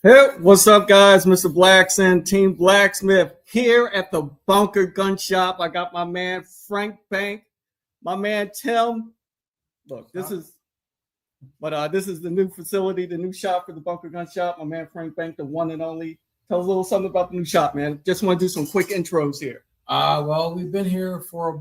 Hey, what's up, guys? Mr. Blackson, Team BlackSmith here at the Bunker Gun Shop. I got my man Frank Bank, my man Tim. Look, this is the new facility, the new shop for the Bunker Gun Shop. My man Frank Bank, the one and only. Tell us a little something about the new shop, man. Just want to do some quick intros here. Well, we've been here for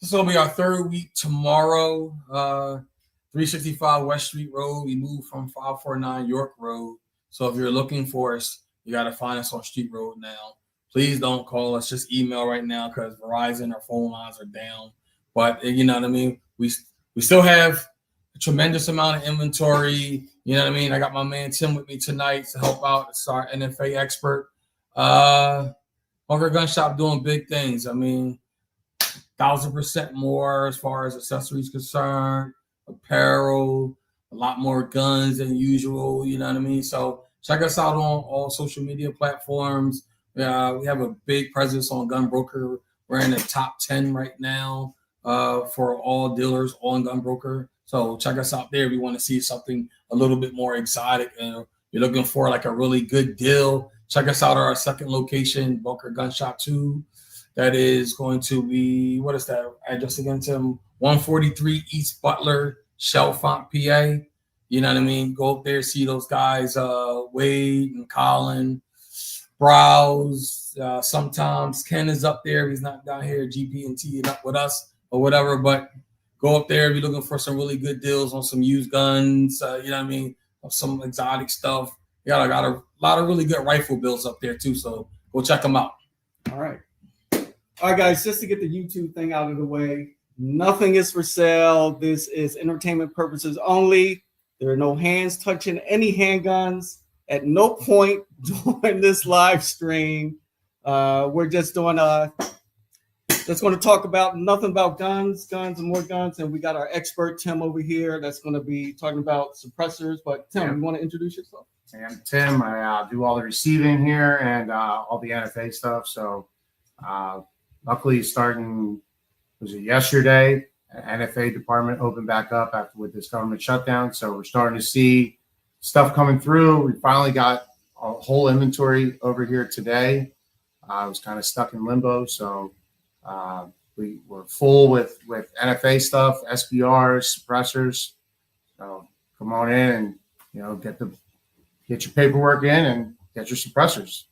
this will be our third week tomorrow. 365 West Street Road. We moved from 549 York Road. So if you're looking for us, you got to find us on Street Road now. Please don't call us. Just email right now because Verizon, our phone lines are down. But you know what I mean? We still have a tremendous amount of inventory. You know what I mean? I got my man Tim with me tonight to help out. It's our NFA expert. Bunker Gun Shop doing big things. I mean, 1,000% more as far as accessories concerned, apparel, a lot more guns than usual, you know what I mean? So check us out on all social media platforms. We have a big presence on Gunbroker. We're in the top 10 right now for all dealers on Gunbroker. So check us out there if you want to see something a little bit more exotic and you're looking for like a really good deal. Check us out at our second location, Bunker Gun Shop 2. That is going to be, what is that address again, Tim? 143 East Butler, Chalfont, PA. You know what I mean? Go up there, see those guys, Wade and Colin, Browse. Sometimes Ken is up there. He's not down here, GP and T up with us or whatever. But go up there if you're looking for some really good deals on some used guns, you know what I mean? Some exotic stuff. I got a lot of really good rifle builds up there too. So go check them out. All right, guys, just to get the YouTube thing out of the way, nothing is for sale. This is entertainment purposes only. There are no hands touching any handguns at no point during this live stream. We're just doing that's going to talk about nothing about guns and more guns. And we got our expert Tim over here that's going to be talking about suppressors. But Tim, you want to introduce yourself? I'm Tim. I do all the receiving here and all the NFA stuff. So luckily starting, was it yesterday? NFA department opened back up with this government shutdown. So we're starting to see stuff coming through. We finally got a whole inventory over here today. I was kind of stuck in limbo. So we were full with NFA stuff, SBRs, suppressors. So come on in and, get your paperwork in and get your suppressors.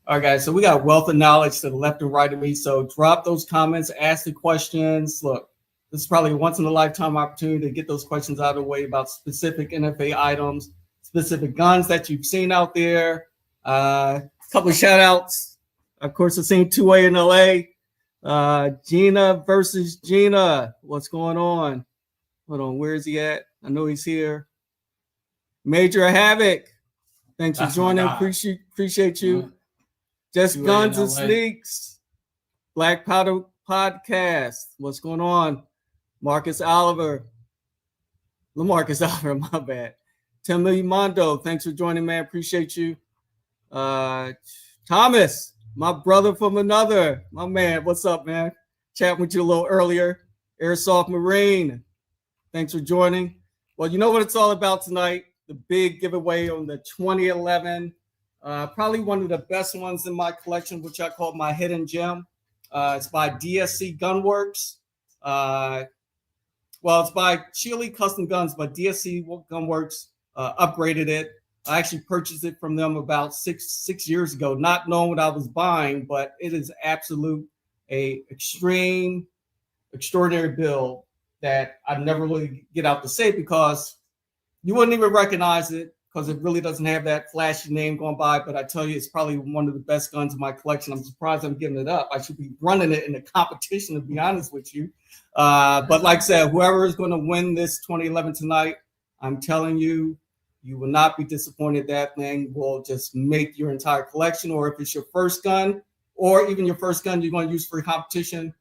All right, guys. So we got wealth of knowledge to the left and right of me. So drop those comments, ask the questions. Look, this is probably a once in a lifetime opportunity to get those questions out of the way about specific NFA items, specific guns that you've seen out there. A couple of shout outs. Of course, I've seen 2A in LA. Gina versus Gina. What's going on? Hold on. Where is he at? I know he's here. Major Havoc. Thanks for joining. Appreciate you. Just Guns and Sneaks. Black Powder Podcast. What's going on? Marcus Oliver. LaMarcus Oliver, my bad. Tim Mondo, thanks for joining, man. Appreciate you. Thomas, my brother from another. My man, what's up, man? Chatting with you a little earlier. Airsoft Marine, thanks for joining. Well, you know what it's all about tonight. The big giveaway on the 2011. Probably one of the best ones in my collection, which I call my hidden gem. It's by DSC Gunworks. It's by Chile Custom Guns, but DSC Gunworks upgraded it. I actually purchased it from them about six years ago, not knowing what I was buying, but it is extraordinary build that I never really get out to say because you wouldn't even recognize it because it really doesn't have that flashy name going by. But I tell you, it's probably one of the best guns in my collection. I'm surprised I'm giving it up. I should be running it in a competition, to be honest with you. But like I said, whoever is going to win this 2011 tonight, I'm telling you, you will not be disappointed. That thing will just make your entire collection. Or if it's your first gun, or even your first gun you're going to use for a competition,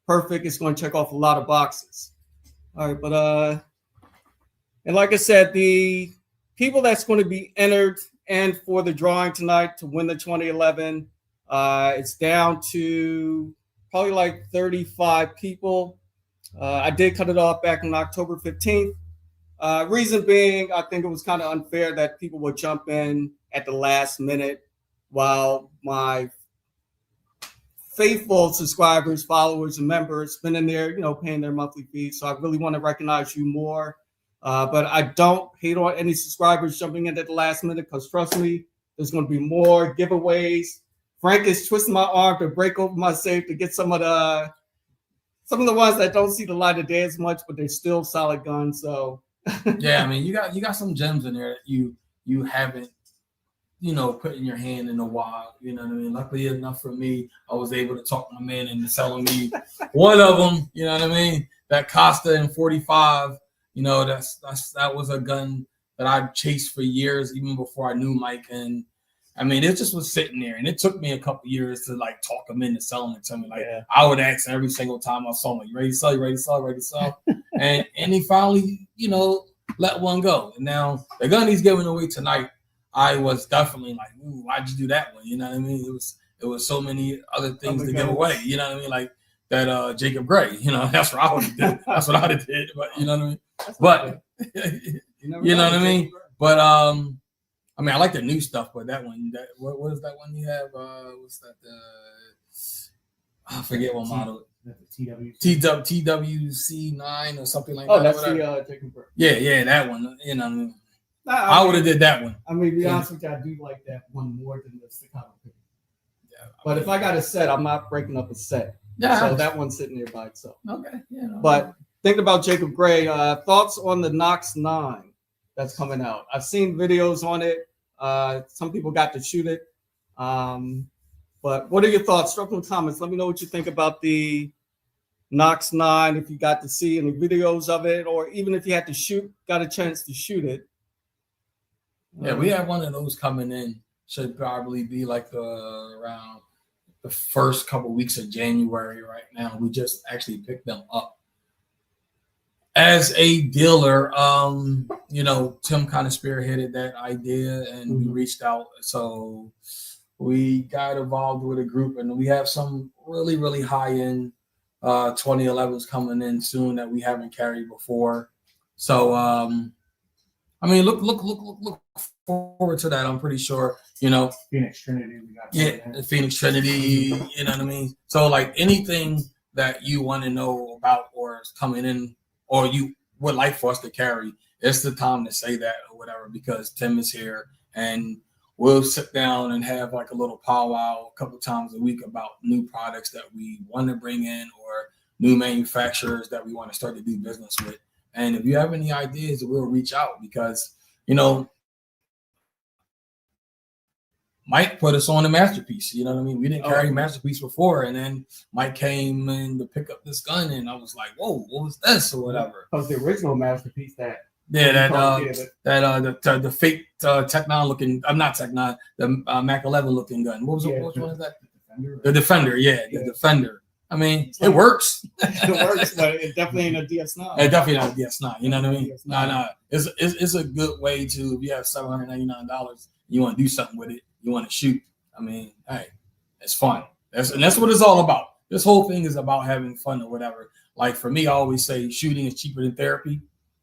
perfect. It's going to check off a lot of boxes. All right, but and like I said, the people that's going to be entered and for the drawing tonight to win the 2011, it's down to probably like 35 people. I did cut it off back on October 15th. Reason being, I think it was kind of unfair that people would jump in at the last minute, while my faithful subscribers, followers, and members been in there, paying their monthly fees. So I really want to recognize you more. But I don't hate on any subscribers jumping in at the last minute, because trust me, there's going to be more giveaways. Frank is twisting my arm to break open my safe to get some of the ones that don't see the light of day as much, but they're still solid guns. So yeah, I mean, you got some gems in there that you haven't, put in your hand in a while. You know what I mean? Luckily enough for me, I was able to talk my man into selling me one of them. You know what I mean? That Costa in 45. That was a gun that I chased for years, even before I knew Mike. And I mean, it just was sitting there, and it took me a couple years to like talk him into selling it to me. Like I would ask every single time I saw him, like, "You ready to sell? You ready to sell? Ready to sell?" and he finally, let one go. And now the gun he's giving away tonight, I was definitely like, "Ooh, why'd you do that one?" You know what I mean? It was so many other things to give away. You know what I mean? Like that Jacob Gray. That's what I would have did. That's what I'd have did. But you know what I mean? But you know what I mean? But I mean, I like the new stuff, but that one, what is that one you have? What's that? I forget what model. TWC 9 or something like that. Oh, that's the Jacob Gray. Yeah, that one. I would have did that one. I mean, to be honest with you, I do like that one more than the staccato pick. Yeah, but if I got a set, I'm not breaking up a set. Yeah. So that one's sitting there by itself. Okay. Yeah. But thinking about Jacob Gray, thoughts on the Knox 9 that's coming out? I've seen videos on it. Some people got to shoot it. But what are your thoughts? Drop in the comments. Let me know what you think about the Knox 9, if you got to see any videos of it, or even if you had to got a chance to shoot it. Yeah, we have one of those coming in. Should probably be like around the first couple weeks of January right now. We just actually picked them up. As a dealer, Tim kind of spearheaded that idea, and we reached out. So we got involved with a group, and we have some really, really high-end 2011s coming in soon that we haven't carried before. So, I mean, look forward to that. I'm pretty sure, Phoenix Trinity. The Phoenix Trinity, you know what I mean? So, like, anything that you want to know about or is coming in or you would like for us to carry, it's the time to say that or whatever, because Tim is here, and we'll sit down and have like a little powwow a couple times a week about new products that we want to bring in or new manufacturers that we want to start to do business with. And if you have any ideas, we'll reach out, because, Mike put us on a Masterpiece. You know what I mean? We didn't carry Masterpiece before, and then Mike came in to pick up this gun, and I was like, "Whoa, what was this?" or whatever. Because the original Masterpiece the fake Tecnon looking, I'm not Tecnon, the Mac 11 looking gun. Which one is that? The Defender, the Defender. I mean, it works. It works, but it definitely ain't a DS9. It definitely not a DS9. You know what I mean? No. It's a good way to, if you have $799, you want to do something with it, you want to shoot. I mean, hey, it's fun. That's what it's all about. This whole thing is about having fun or whatever. Like for me, I always say shooting is cheaper than therapy.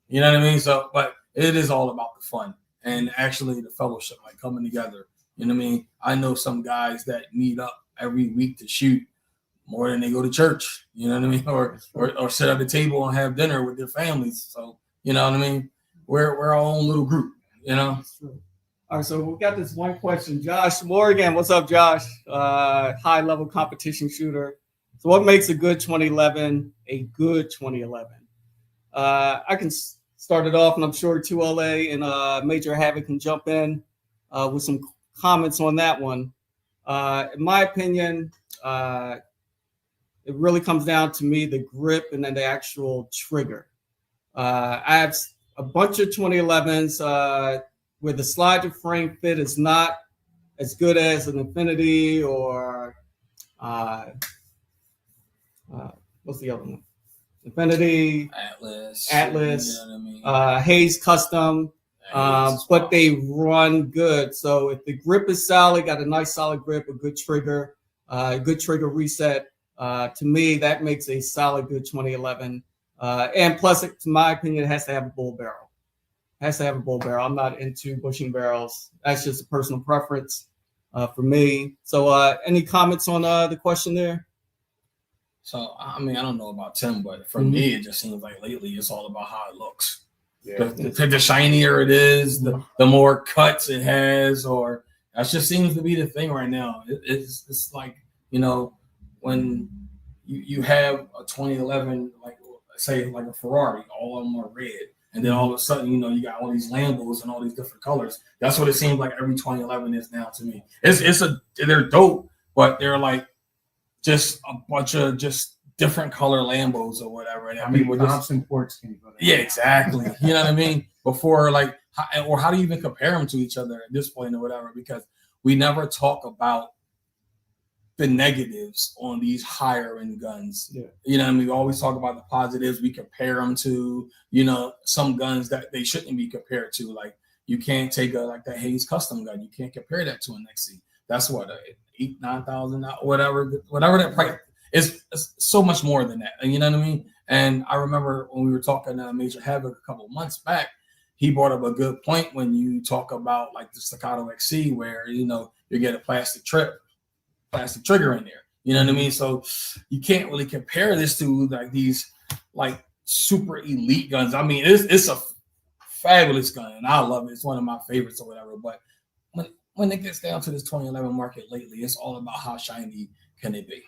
You know what I mean? So, but it is all about the fun and actually the fellowship, like coming together. You know what I mean? I know some guys that meet up every week to shoot more than they go to church. You know what I mean? Or sit at the table and have dinner with their families. So, you know what I mean? We're our own little group, That's true. All right, so we got this one question. Josh Morgan, what's up, Josh? High-level competition shooter. So what makes a good 2011 a good 2011? I can start it off, and I'm sure 2LA and Major Havoc can jump in with some comments on that one. In my opinion, it really comes down to me, the grip and then the actual trigger. I have a bunch of 2011s where the slide to frame fit is not as good as an Infinity or what's the other one? Infinity, Atlas, you know what I mean? Hayes Custom, but they run good. So if the grip is solid, got a nice solid grip, a good trigger reset, to me, that makes a solid good 2011. And plus, to my opinion, it has to have a bull barrel. has to have a bull barrel. I'm not into bushing barrels. That's just a personal preference for me. So, any comments on the question there? So, I mean, I don't know about Tim, but for me, it just seems like lately it's all about how it looks. Yeah. The shinier it is, the more cuts it has, or that just seems to be the thing right now. It's like, you know, when you have a 2011, like say like a Ferrari, all of them are red, and then all of a sudden, you know, you got all these Lambos and all these different colors. That's what it seems like every 2011 is now to me. They're dope, but they're like just a bunch of just different color Lambos or whatever. And How many people Thompson ports can you put in? yeah, exactly. You know what I mean? Before, like, how do you even compare them to each other at this point or whatever? Because we never talk about the negatives on these higher end guns. Yeah. You know what I mean? We always talk about the positives. We compare them to, you know, some guns that they shouldn't be compared to. Like, you can't take like that Hayes custom gun. You can't compare that to an XC. That's what, $8,000-$9,000, whatever that price is. So much more than that. You know what I mean? And I remember when we were talking to Major Havoc a couple of months back, he brought up a good point when you talk about like the Staccato XC, where, you know, you get a plastic trigger in there. You know what I mean? So you can't really compare this to like these like super elite guns. I mean, it's a fabulous gun, and I love it. It's one of my favorites or whatever. But when it gets down to this 2011 market lately, it's all about how shiny can it be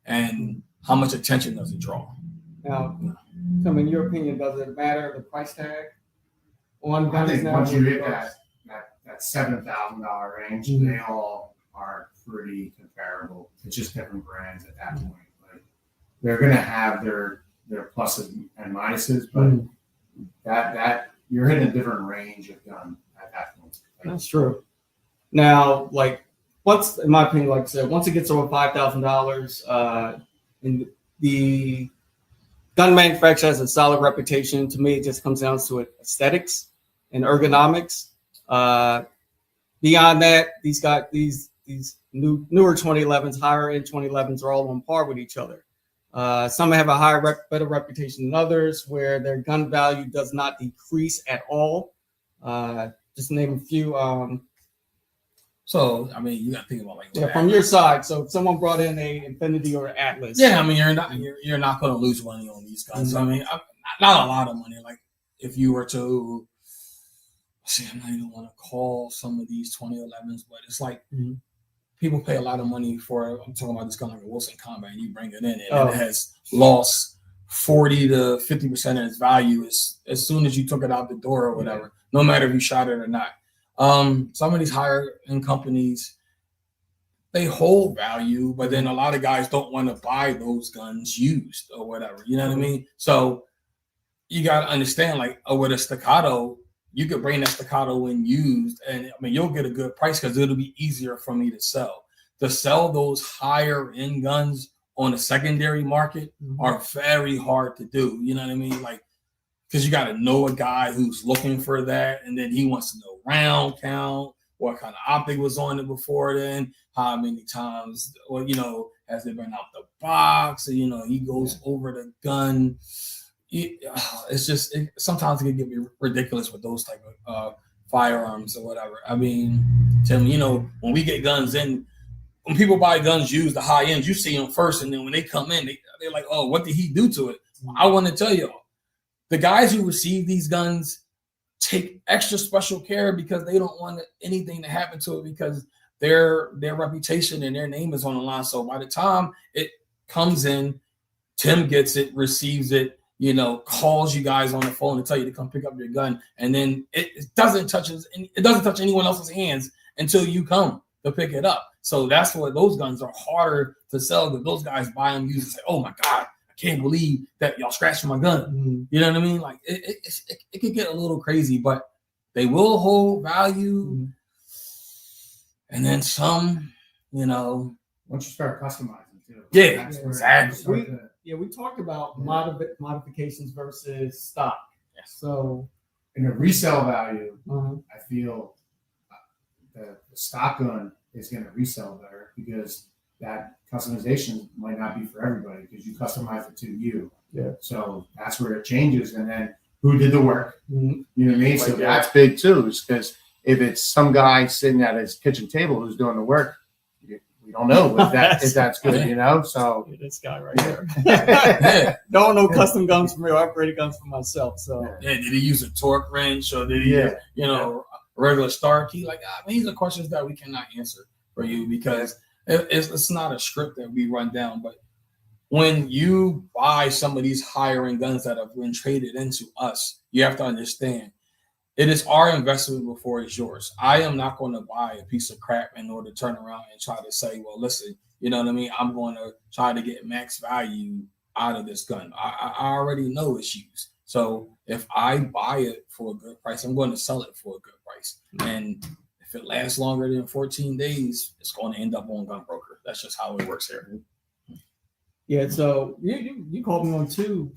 and how much attention does it draw. Now, Tim, in your opinion, does it matter the price tag on I guns think now? once you hit that $7,000 range, they all are pretty comparable. It's just different brands at that point. Like, they're going to have their pluses and minuses, but that you're hitting a different range of gun at that point. That's true. Now, like, once, in my opinion, like I said, once it gets over $5,000, and the gun manufacturer has a solid reputation. To me, it just comes down to aesthetics and ergonomics. Beyond that, these newer 2011s, higher end 2011s are all on par with each other. Some have a better reputation than others, where their gun value does not decrease at all. Just to name a few. So, I mean, you got to think about like from your side. So, if someone brought in a Infinity or Atlas, yeah, I mean, you're not going to lose money on these guns. I mean, not a lot of money. Like, if you were to see, I don't even want to call some of these 2011s, but it's like people pay a lot of money for. I'm talking about this gun like a Wilson Combat, and you bring it in, and it has lost 40 to 50% of its value as soon as you took it out the door or whatever, no matter if you shot it or not. Some of these higher end companies, they hold value, but then a lot of guys don't want to buy those guns used or whatever. You know what I mean? So you got to understand, like, with a Staccato, you could bring that Staccato in used, and I mean, you'll get a good price because it'll be easier for me to sell. To sell those higher end guns on the secondary market are very hard to do. You know what I mean? Like, because you got to know a guy who's looking for that, and then he wants to know round count, what kind of optic was on it before then, how many times, or, you know, has it been out the box, and, you know, he goes over the gun. It's just, sometimes it can get ridiculous with those type of firearms or whatever. I mean, Tim, you know, when we get guns in, when people buy guns used, the high ends, you see them first, and then when they come in, they're like, oh, what did he do to it? I want to tell you, the guys who receive these guns take extra special care because they don't want anything to happen to it, because their reputation and their name is on the line. So by the time it comes in, Tim gets it, receives it, you know, calls you guys on the phone to tell you to come pick up your gun, and then it doesn't touch anyone else's hands until you come to pick it up. So that's why those guns are harder to sell, because those guys buy them used and say, oh my God, I can't believe that y'all scratching my gun. You know what I mean? Like, it could get a little crazy, but they will hold value. And then some, you know. Once you start customizing too. Yeah, exactly. We talked about modifications versus stock. So in the resale value, I feel the stock gun is going to resell better, because that customization might not be for everybody, because you customize it to you. Yeah. So that's where it changes. And then who did the work. Mhm. You know what I mean? So Right there. that's big too, because if it's some guy sitting at his kitchen table who's doing the work, we don't know if that's good, you know? So This guy right here. Yeah. Don't know custom guns for me. I upgraded guns for myself. So Yeah, did he use a torque wrench or did he, Yeah. a regular star key? Like, these are questions that we cannot answer for you because it's not a script that we run down. But when you buy some of these higher end guns that have been traded into us, you have to understand it is our investment before it's yours. I am not going to buy a piece of crap in order to turn around and try to say, well, listen, you know what I mean? I'm going to try to get max value out of this gun. I already know it's used. So if I buy it for a good price, I'm going to sell it for a good price. And if it lasts longer than 14 days, it's going to end up on Gun Broker. That's just how it works here. yeah, so you called me on 2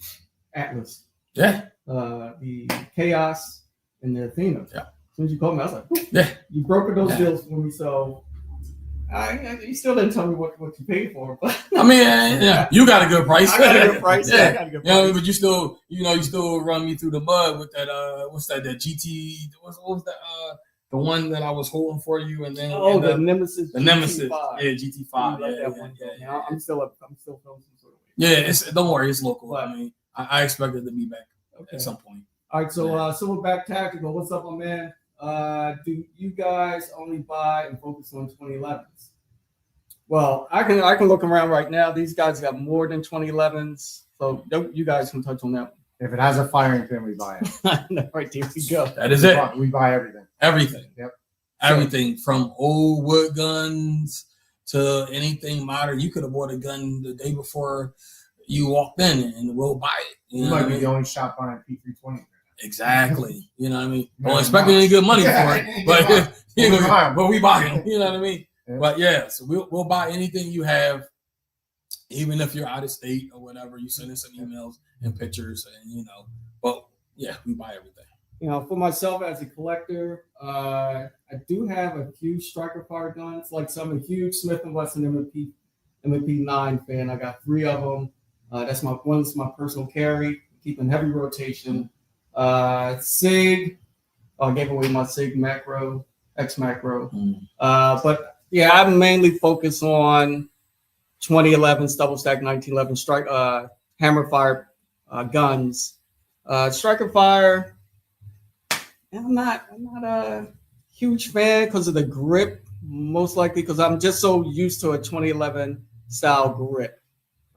Atlas. Yeah. The Chaos and the Athena. Yeah. As soon as you called me, I was like, whew, Yeah. you brokered those deals for me. So you still didn't tell me what you paid for. But I mean, yeah, you got a good price. I got a good price. Yeah. I got a good You know, price. but you still run me through the mud with that. What's that? That GT. What was that? The one that I was holding for you, and then The Nemesis. the Nemesis. GT5. Yeah, GT5. Yeah. I'm still feeling some sort of way. Yeah, don't worry, it's local. But- I mean, I expect it to be back Okay. at some point. All right, so Silverback Tactical, what's up, my man? Do you guys only buy and focus on 2011s? Well, I can look around right now. These guys got more than 2011s, so you guys can touch on that if it has a firing pin, we buy it. one. Right there we go. That is it. We buy everything. Everything. Yep. Everything from old wood guns to anything modern. You could have bought a gun the day before you walked in and we'll buy it. You might be the only shop buying P320. Exactly. You know what I mean? Yeah, Don't expect any good money Yeah, for it, yeah, but yeah. but we buy them. You know what I mean? Yeah. But yeah, so we'll buy anything you have, even if you're out of state or whatever. You send us some emails and pictures, and But yeah, we buy everything. For myself as a collector, I do have a few striker fire guns. Like I'm a huge Smith & Wesson MP9 fan. I got 3 of them. That's one's my personal carry, keeping heavy rotation. SIG, I gave away my SIG macro, X macro. But yeah, I mainly focus on 2011s, double stack 1911 strike, hammer fire guns. Striker fire, I'm not a huge fan because of the grip, most likely because I'm just so used to a 2011 style grip.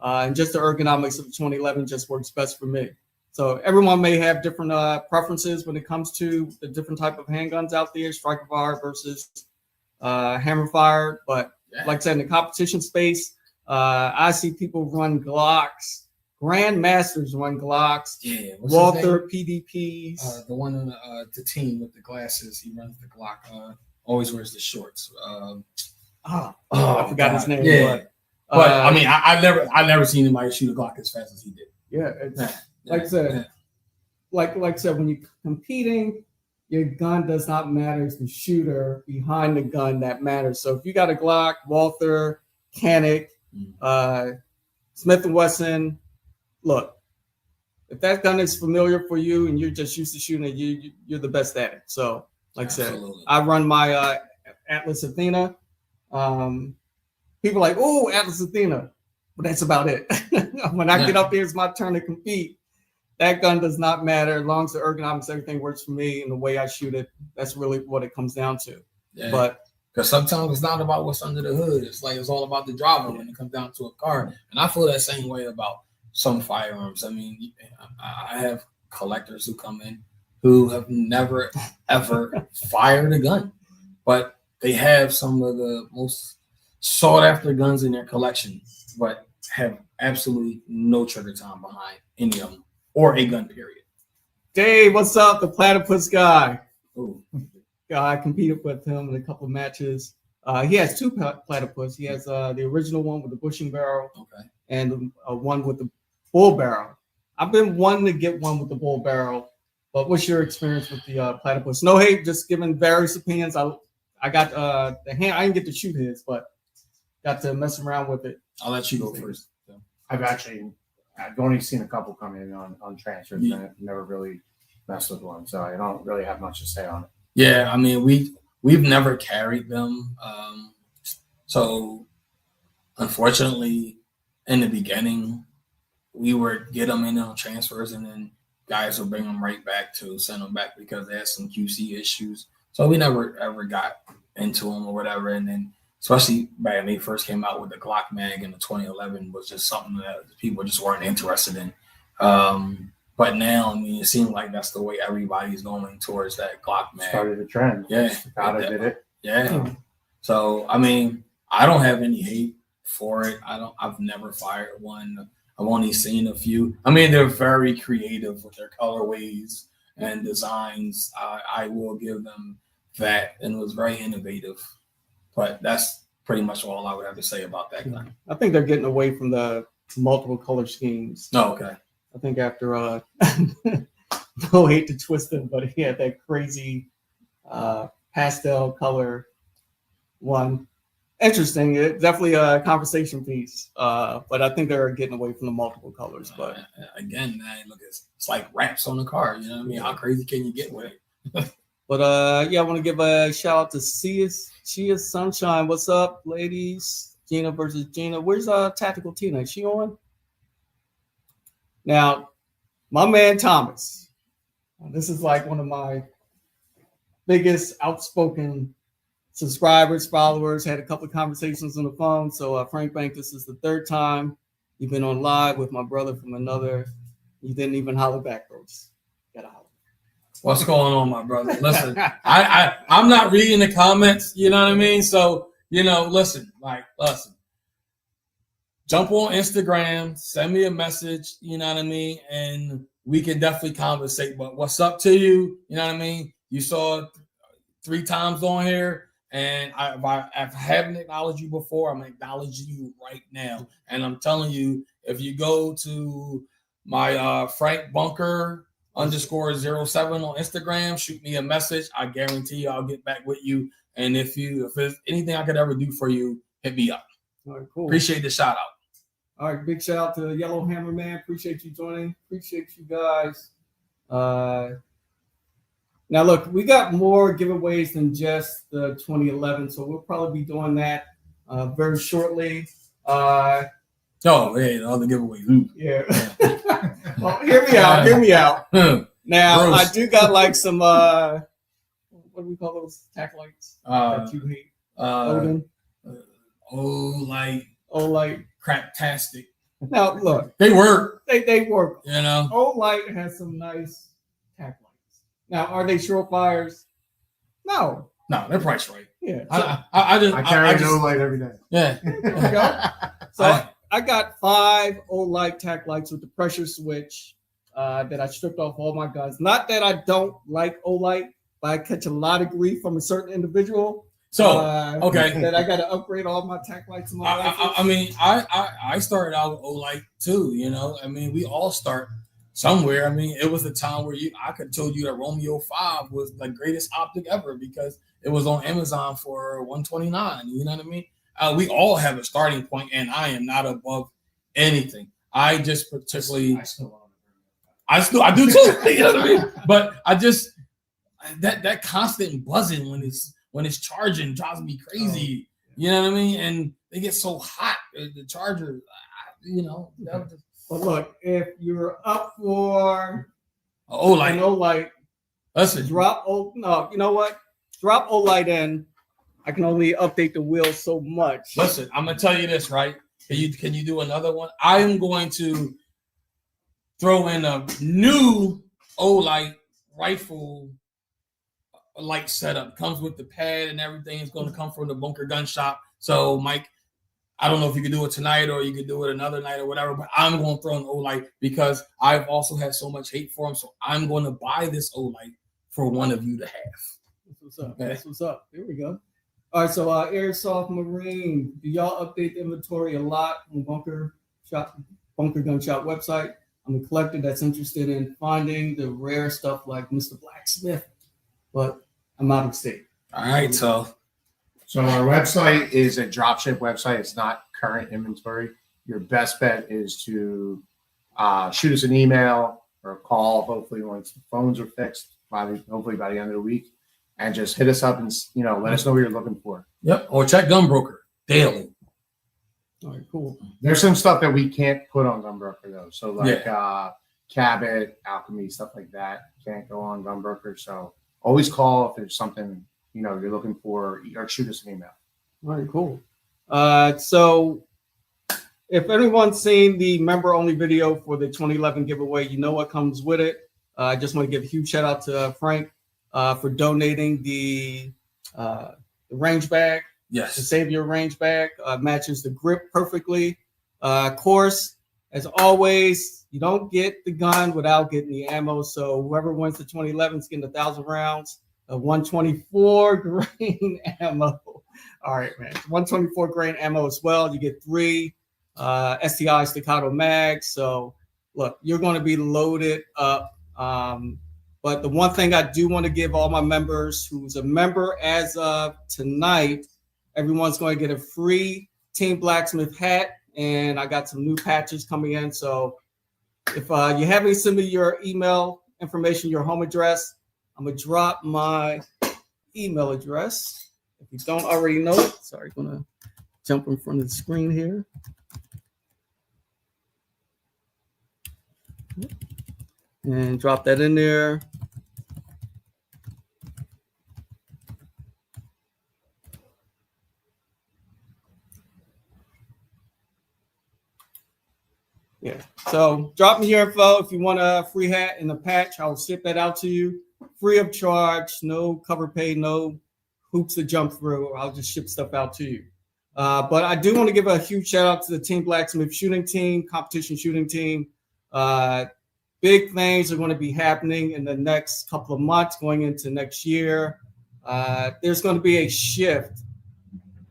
And just the ergonomics of 2011 just works best for me. So everyone may have different preferences when it comes to the different type of handguns out there, striker fire versus hammer fire. But like I said, in the competition space, I see people run Glocks. Grandmasters run Glocks. Yeah, Walther PDPs. The one on the team with the glasses, he runs the Glock. Always wears the shorts. I forgot his name. Yeah. But I mean, I never seen anybody shoot a Glock as fast as he did. Yeah, like I said, like I said, when you're competing, your gun does not matter. It's the shooter behind the gun that matters. So if you got a Glock, Walther, Canic, Smith & Wesson, look, if that gun is familiar for you and you're just used to shooting it, you're the best at it. So, like I said, I run my Atlas Athena. People are like, oh, Atlas Athena, but that's about it. When I get up there, it's my turn to compete. That gun does not matter as long as the ergonomics, everything works for me and the way I shoot it. That's really what it comes down to. Yeah. But because sometimes it's not about what's under the hood. It's all about the driver when it comes down to a car. And I feel that same way about some firearms. I mean, I have collectors who come in who have never, ever fired a gun, but they have some of the most sought after guns in their collection, but have absolutely no trigger time behind any of them or a gun period. Dave, what's up? The platypus guy. Ooh. I competed with him in a couple of matches. He has 2 platypus. He has the original one with the bushing barrel, and one with the bull barrel. I've been wanting to get one with the bull barrel, but what's your experience with the platypus? No hate, just giving various opinions. I got the hand. I didn't get to shoot his, but got to mess around with it. I'll let you go first. I've only seen a couple come in on transfers. Yeah. And I've never really mess with one, so I don't really have much to say on it. Yeah, I mean, we've never carried them. So unfortunately, in the beginning, we would get them in on transfers, and then guys would bring them right back to send them back because they had some QC issues. So we never ever got into them or whatever. And then, especially back when they first came out with the Glock mag in the 2011, was just something that people just weren't interested in. But now, I mean, it seems like that's the way everybody's going towards that Glock mag. Started a trend. Yeah, Gotta did it. Yeah. So I mean, I don't have any hate for it. I've never fired one. I've only seen a few. I mean, they're very creative with their colorways and designs. I will give them that, and it was very innovative. But that's pretty much all I would have to say about that gun. I think they're getting away from the multiple color schemes. Oh, okay. I think after no hate to twist him, but he had that crazy pastel color one. Interesting. It's definitely a conversation piece. But I think they're getting away from the multiple colors. But again, man, look, it's like wraps on the car. You know what I mean? How crazy can you get with it? But yeah, I want to give a shout out to Chia Sunshine. What's up, ladies? Gina versus Gina. Where's Tactical Tina? Is she on? Now, my man Thomas. This is like one of my biggest outspoken subscribers, followers. Had a couple of conversations on the phone. So Frank Bank, this is the third time you've been on live with my brother from another. You didn't even holler back, bros. Gotta holler. What's going on, my brother? Listen, I'm not reading the comments, you know what I mean? So, listen. Jump on Instagram, send me a message, you know what I mean? And we can definitely conversate. But what's up to you? You know what I mean? You saw 3 times on here, and if I haven't acknowledged you before, I'm acknowledging you right now. And I'm telling you, if you go to my Frank Bunker _07 on Instagram, shoot me a message. I guarantee you I'll get back with you. And if there's anything I could ever do for you, hit me up. All right, cool. Appreciate the shout out. All right, big shout out to Yellow Hammer Man. Appreciate you joining. Appreciate you guys. Now look, we got more giveaways than just the 2011, so we'll probably be doing that very shortly. Oh, hey, the other giveaways. Yeah. Well, hear me out. Now, Gross. I do got like some, what do we call those tack lights that you hate? Odin? Like craptastic. Now, look. They work. They work. Olight has some nice tack lights. Now, are they surefires? No. No, they're priced right. Yeah. I carry an Olight every day. Yeah. There we go. So I got 5 Olight tack lights with the pressure switch that I stripped off all my guns. Not that I don't like Olight, but I catch a lot of grief from a certain individual. So okay, that I got to upgrade all my tack lights in my life. I mean, I started out with Olight too. I mean, we all start somewhere. I mean, it was a time where I could have told you that Romeo 5 was the greatest optic ever because it was on Amazon for $129. You know what I mean? We all have a starting point, and I am not above anything. I just particularly, I do too. You know what I mean? But I just that constant buzzing when it's charging drives me crazy. You know what I mean? And they get so hot. The charger, But look, if you're up for Olight, Olight, listen, drop Olight in. I can only update the wheel so much. Listen, I'm gonna tell you this, right? Can you do another one? I am going to throw in a new Olight rifle light setup. Comes with the pad and everything. It's going to come from the Bunker Gun Shop. So, Mike, I don't know if you can do it tonight or you can do it another night or whatever, but I'm going to throw an Olight because I've also had so much hate for him. So I'm going to buy this Olight for one of you to have. That's what's up. Okay. That's what's up. Here we go. All right, so Airsoft Marine, do y'all update the inventory a lot on Bunker Gun Shop website? I'm a collector that's interested in finding the rare stuff like Mr. BlackSmith, but I'm out of state. All right, so our website is a dropship website. It's not current inventory. Your best bet is to shoot us an email or call, hopefully once the phones are fixed, hopefully by the end of the week, and just hit us up and, let us know what you're looking for. Yep. Or check Gunbroker daily. All right, cool. There's some stuff that we can't put on Gunbroker though. So like Cabot, Alchemy, stuff like that can't go on Gunbroker. So always call if there's something, you're looking for, or shoot us an email. All right, cool. So if anyone's seen the member-only video for the 2011 giveaway, you know what comes with it. I just want to give a huge shout out to Frank for donating the range bag. Yes. The Savior range bag matches the grip perfectly. Of course, as always, you don't get the gun without getting the ammo. So whoever wins the 2011 is getting 1,000 rounds of 124 grain ammo. All right, man. 124 grain ammo as well. You get 3 STI staccato mags. So look, you're going to be loaded up. But the one thing I do want to give all my members who's a member as of tonight, everyone's going to get a free Team BlackSmith hat. And I got some new patches coming in. So if you haven't sent me your email information, your home address, I'm going to drop my email address. If you don't already know it, sorry, I'm going to jump in front of the screen here. And drop that in there. Yeah, so drop me your info if you want a free hat and a patch. I'll ship that out to you free of charge, no cover pay, no hoops to jump through. I'll just ship stuff out to you. But I do want to give a huge shout out to the Team BlackSmith shooting team, competition shooting team. Big things are going to be happening in the next couple of months going into next year. There's going to be a shift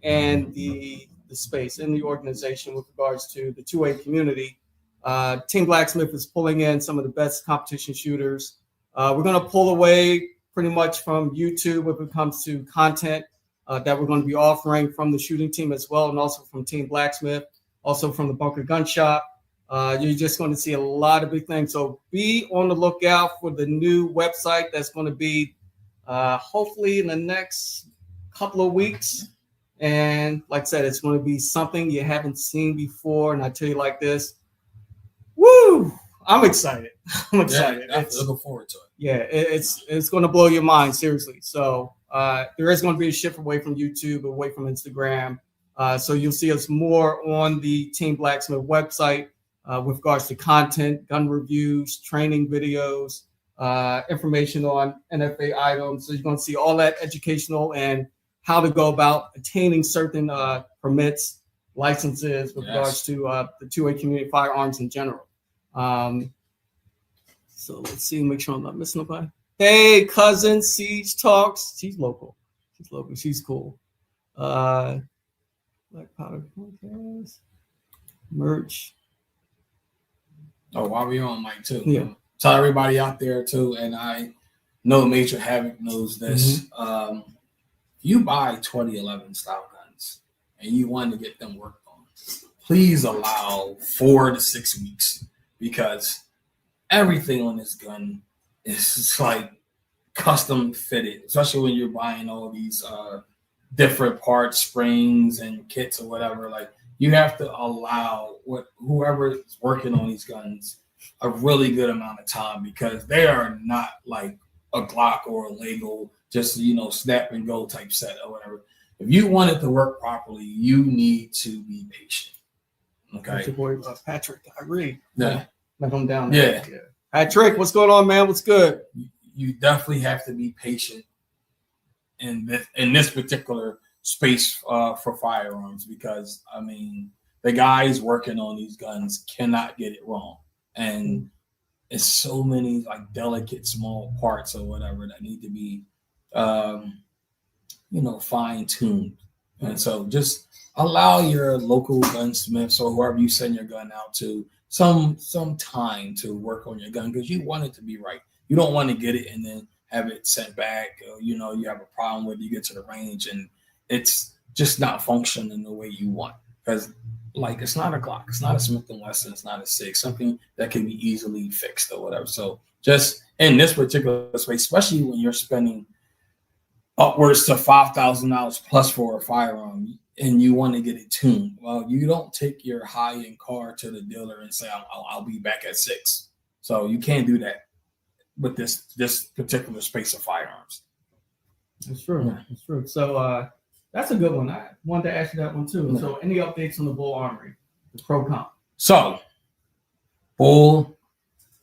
in the space in the organization with regards to the 2A community. Team BlackSmith is pulling in some of the best competition shooters. We're going to pull away pretty much from YouTube when it comes to content that we're going to be offering from the shooting team as well, and also from Team BlackSmith, also from the Bunker Gun Shop. You're just going to see a lot of big things. So be on the lookout for the new website that's going to be hopefully in the next couple of weeks. And like I said, it's going to be something you haven't seen before. And I tell you like this, woo! I'm excited. I'm excited. Yeah, looking forward to it. Yeah, it's going to blow your mind, seriously. So there is going to be a shift away from YouTube, away from Instagram. So you'll see us more on the Team BlackSmith website with regards to content, gun reviews, training videos, information on NFA items. So you're going to see all that educational and how to go about attaining certain permits, licenses with regards to the 2A community firearms in general. So let's see, make sure I'm not missing nobody. Hey, cousin, Siege Talks. She's local. She's cool. Black Powder Podcast. Merch. Oh, while we're on mic too. Yeah. Tell everybody out there too, and I know Major Havoc knows this. Mm-hmm. You buy 2011 style guns and you want to get them worked on, please allow 4 to 6 weeks, because everything on this gun is like custom fitted, especially when you're buying all these different parts, springs and kits or whatever. Like, you have to allow whoever is working on these guns a really good amount of time, because they are not like a Glock or a Lego, just, snap and go type set or whatever. If you want it to work properly, you need to be patient. Okay. That's your boy Patrick. I agree. Yeah. Met him down there. Yeah. Patrick, what's going on, man? What's good? You definitely have to be patient in this particular space for firearms, because the guys working on these guns cannot get it wrong, and it's so many like delicate small parts or whatever that need to be fine-tuned. And so just allow your local gunsmiths or whoever you send your gun out to some time to work on your gun, because you want it to be right. You don't want to get it and then have it sent back, or, you have a problem with it, you get to the range and it's just not functioning the way you want. Because like it's not a Glock, it's not a Smith & Wesson, it's not a 6, something that can be easily fixed or whatever. So just in this particular space, especially when you're spending upwards to $5,000 plus for a firearm and you want to get it tuned, well, you don't take your high-end car to the dealer and say, I'll be back at 6. So you can't do that with this particular space of firearms. That's true. Yeah. That's true. So that's a good one. I wanted to ask you that one too. Yeah. So any updates on the Bull Armory, the Pro Comp? So Bull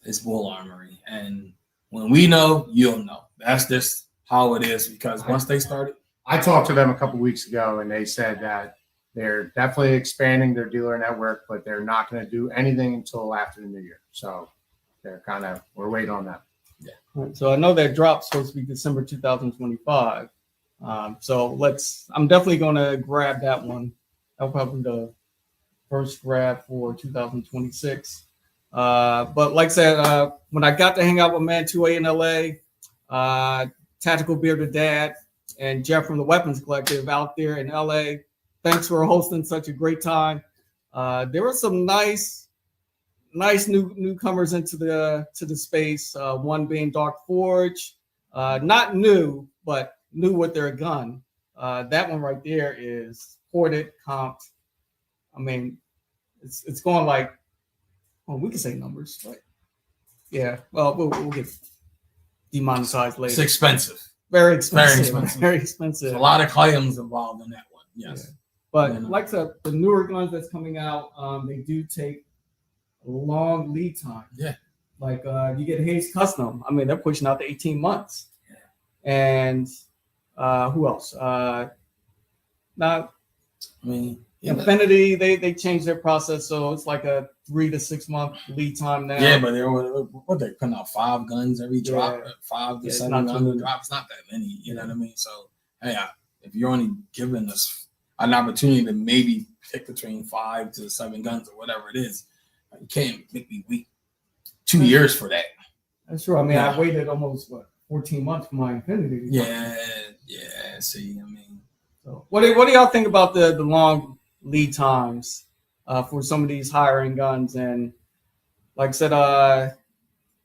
is Bull Armory. And when we know, you'll know. That's just how it is, because once they started. I talked to them a couple weeks ago, and they said that they're definitely expanding their dealer network, but they're not going to do anything until after the new year. So they're we're waiting on that. Yeah. Right. So I know that drop's supposed to be December 2025. So I'm definitely going to grab that one. That'll probably be the first grab for 2026. But like I said, when I got to hang out with Man 2A in LA, Tactical Bearded Dad and Jeff from the Weapons Collective out there in LA, thanks for hosting such a great time. There were some nice newcomers into the space. One being Dark Forge, not new, but new with their gun. That one right there is ported, comped. I mean, it's going like, well, we can say numbers, but yeah. Well, we'll get demonetized later. It's expensive. Very expensive. Very expensive. There's a lot of claims involved in that one. Yes. Yeah. But like I said, the newer guns that's coming out, they do take a long lead time. Yeah. Like you get Hayes Custom. I mean, they're pushing out to 18 months. Yeah. And who else? Infinity, they changed their process, so it's like a 3 to 6 month lead time now. Yeah, but they're putting out 5 guns every drop, 5 to 7 guns a drop. It's not that many, you know what I mean? So hey, if you're only giving us an opportunity to maybe pick between 5 to 7 guns or whatever it is, you can't make me wait 2 years for that. That's true. I mean, I waited almost 14 months for my Infinity. Yeah. See, I mean, so what do y'all think about the long lead times for some of these higher end guns? And like I said,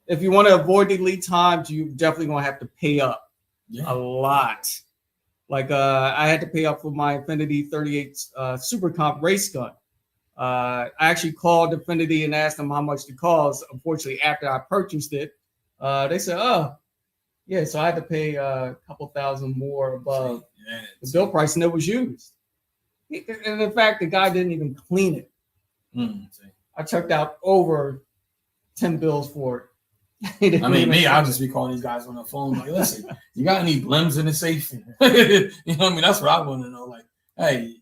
if you want to avoid the lead times, you definitely gonna have to pay up a lot. Like I had to pay up for my Infinity 38 Super Comp race gun. I actually called Infinity and asked them how much it cost. Unfortunately, after I purchased it, they said, "Oh, yeah." So I had to pay a couple thousand more above the bill price, and it was used. And in fact, the guy didn't even clean it. I checked out over 10 bills for it. I mean, I'll just be calling these guys on the phone like, listen, you got any blims in the safe? You know what I mean? That's what I want to know. Like, hey,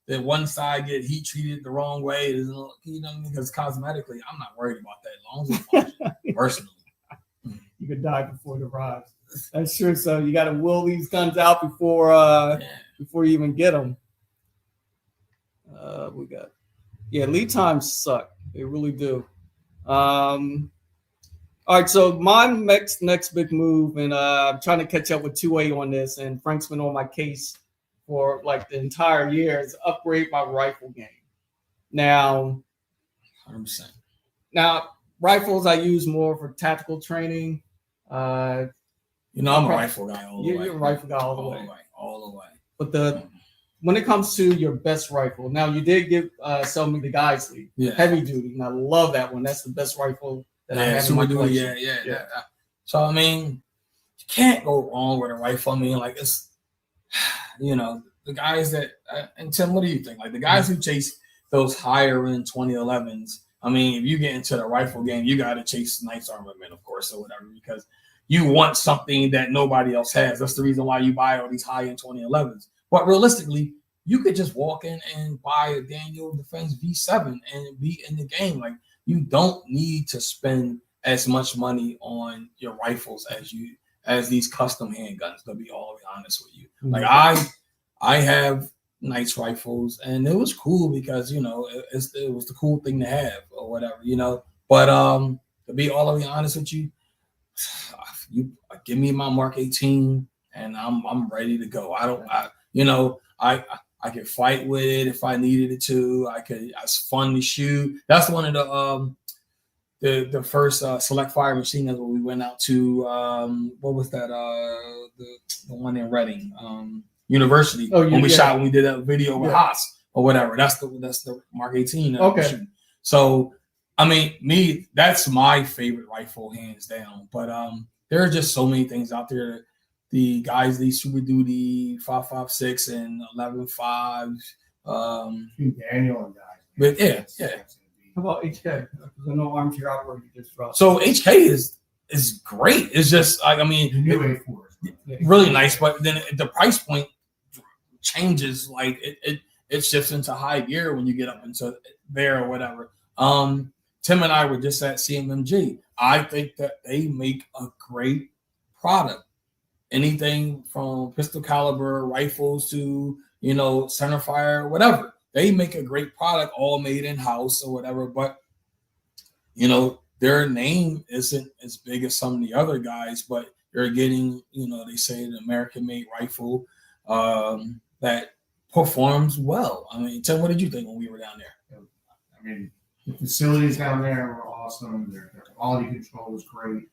did one side get heat treated the wrong way? You know what I mean? Because cosmetically, I'm not worried about that as long as it functions, personally. You could die before it arrives. That's true. So you got to will these guns out before you even get them. Lead times suck. They really do. All right, so my next big move, and I'm trying to catch up with 2A on this, and Frank's been on my case for like the entire year, is upgrade my rifle game. Now, 100%. Now, rifles I use more for tactical training. I'm a rifle guy all the way. You're a rifle guy all the way. All the way. But when it comes to your best rifle, now you did sell me the Geisley heavy duty, and I love that one. That's the best rifle that I have in my collection. Yeah. So I mean, you can't go wrong with a rifle. I mean, like it's, the guys that and Tim, what do you think? Like the guys who chase those higher end 2011s. I mean, if you get into the rifle game, you got to chase Knights Armament, of course, or whatever, because you want something that nobody else has. That's the reason why you buy all these high-end 2011s. But realistically, you could just walk in and buy a Daniel Defense V7 and be in the game. Like, you don't need to spend as much money on your rifles as these custom handguns, to be all honest with you. Mm-hmm. Like, I have Knights rifles, and it was cool because, it was the cool thing to have or whatever, But to be all the way honest with you, you give me my Mark 18 and I'm ready to go. I I could fight with it if I needed it to. It's fun to shoot. That's one of the first select fire machine that we went out to. What was that? The one in Reading University. Oh, when we did that video with Haas or whatever. That's the Mark 18. Okay. So I mean, that's my favorite rifle, hands down. But there are just so many things out there. The guys, these Super Duty 5.56 and 11.5. Daniel and guys. But yeah. How about HK? Because I know Armchair Operator just dropped. So HK is great. It's just like, I mean, the new A4 really nice, but then the price point changes. Like it shifts into high gear when you get up into there or whatever. Tim and I were just at CMMG. I think that they make a great product. Anything from pistol caliber rifles to, center fire, whatever. They make a great product, all made in house or whatever. But, their name isn't as big as some of the other guys, but they're getting, they say an American made rifle that performs well. I mean, Tim, what did you think when we were down there? I mean, the facilities down there were awesome. Their quality control was great.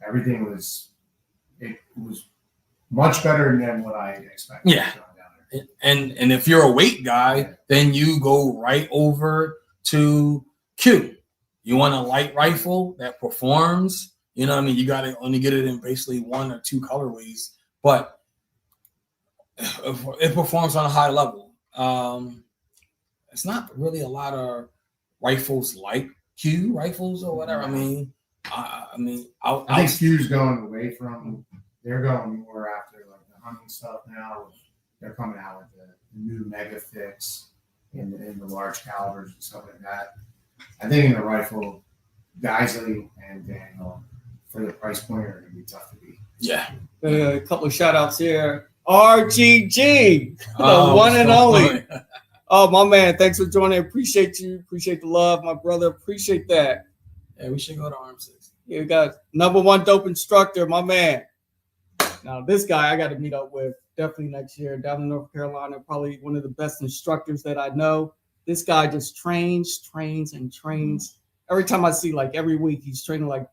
Everything was much better than what I expected. Yeah. And if you're a weight guy, then you go right over to Q. You want a light rifle that performs. You know what I mean? You got to only get it in basically one or two colorways, but it performs on a high level. It's not really a lot of rifles like Q rifles or whatever. I think Q's going away from. They're going more after like the hunting stuff now. They're coming out with the new Mega Fix in the large calibers and stuff like that. I think in the rifle, Geisley and Daniel for the price point are going to be tough to beat. Yeah. A couple of shout outs here. RGG, the one and only. Oh, my man. Thanks for joining. Appreciate you. Appreciate the love, my brother. Appreciate that. Yeah, we should go to Arm 6. Yeah, we got #1 dope instructor, my man. Now, this guy I got to meet up with definitely next year down in North Carolina. Probably one of the best instructors that I know. This guy just trains. Every time I see, like every week, he's training like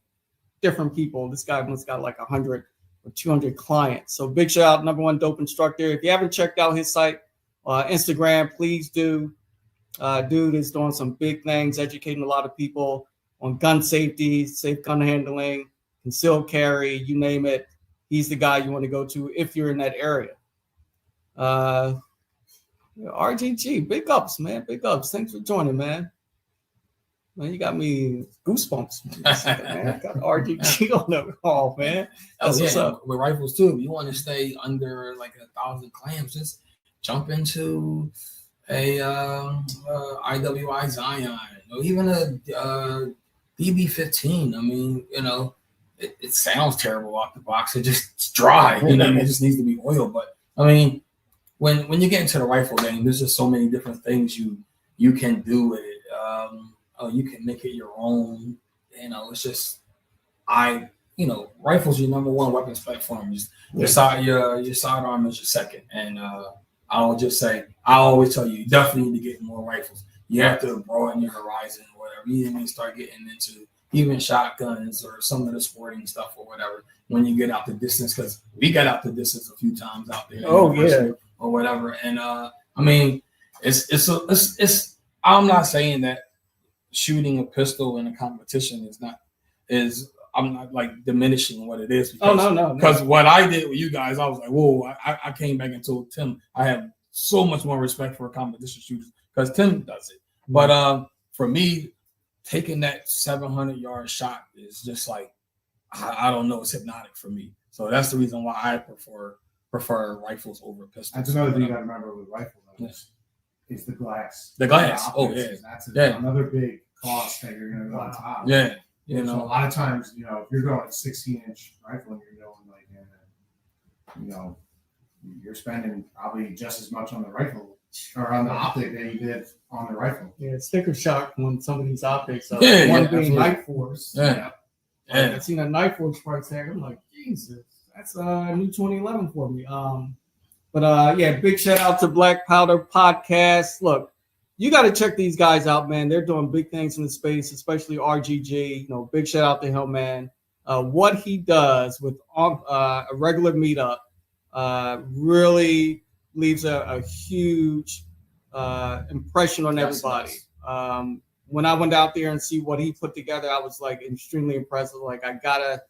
different people. This guy must got like 100 or 200 clients. So big shout out, #1 dope instructor. If you haven't checked out his site, Instagram, please do. Dude is doing some big things, educating a lot of people on gun safety, safe gun handling, concealed carry, you name it. He's the guy you want to go to if you're in that area. RGG, big ups, man. Big ups. Thanks for joining, man. Man, you got me goosebumps. Man. I got RGG on the call, man. That's what's up. With rifles too. If you want to stay under like 1,000 clamps, just jump into a IWI Zion or even a DB15. I mean, it sounds terrible off the box. It's dry. It just needs to be oiled. But I mean, when you get into the rifle game, there's just so many different things you can do with it. You can make it your own. It's just rifles your #1 weapons platform. Your sidearm is your second. And I will just say, I always tell you definitely need to get more rifles. You have to broaden your horizon or whatever. You need to start getting into even shotguns or some of the sporting stuff or whatever when you get out the distance, because we got out the distance a few times out there. Oh yeah, or whatever. And I mean, it's. I'm not saying that shooting a pistol in a competition is. I'm not like diminishing what it is. Because, no. Because what I did with you guys, I was like, whoa! I came back and told Tim I have so much more respect for competition shooters because Tim does it. But for me, taking that 700-yard shot is just like, I don't know, it's hypnotic for me. So that's the reason why I prefer rifles over pistols. That's another thing you got to remember with rifles. Is the glass. The glass. Oh yeah. That's another big cost that you're going to go on top. Yeah. So a lot of times, if you're going a 16-inch rifle and you're going like, you're spending probably just as much on the rifle or on the optic that you did on the rifle. Yeah, sticker shock on some of these optics. One being Night Force. Yeah. I've seen a Night Force price tag. I'm like, Jesus, that's a new 2011 for me. But But yeah, big shout out to Black Powder Podcast. Look, you got to check these guys out, man. They're doing big things in the space, especially RGG. You know, big shout out to him, man. What he does with a regular meetup really leaves a huge impression on everybody. Nice. When I went out there and see what he put together, I was like extremely impressed. Like, I gotta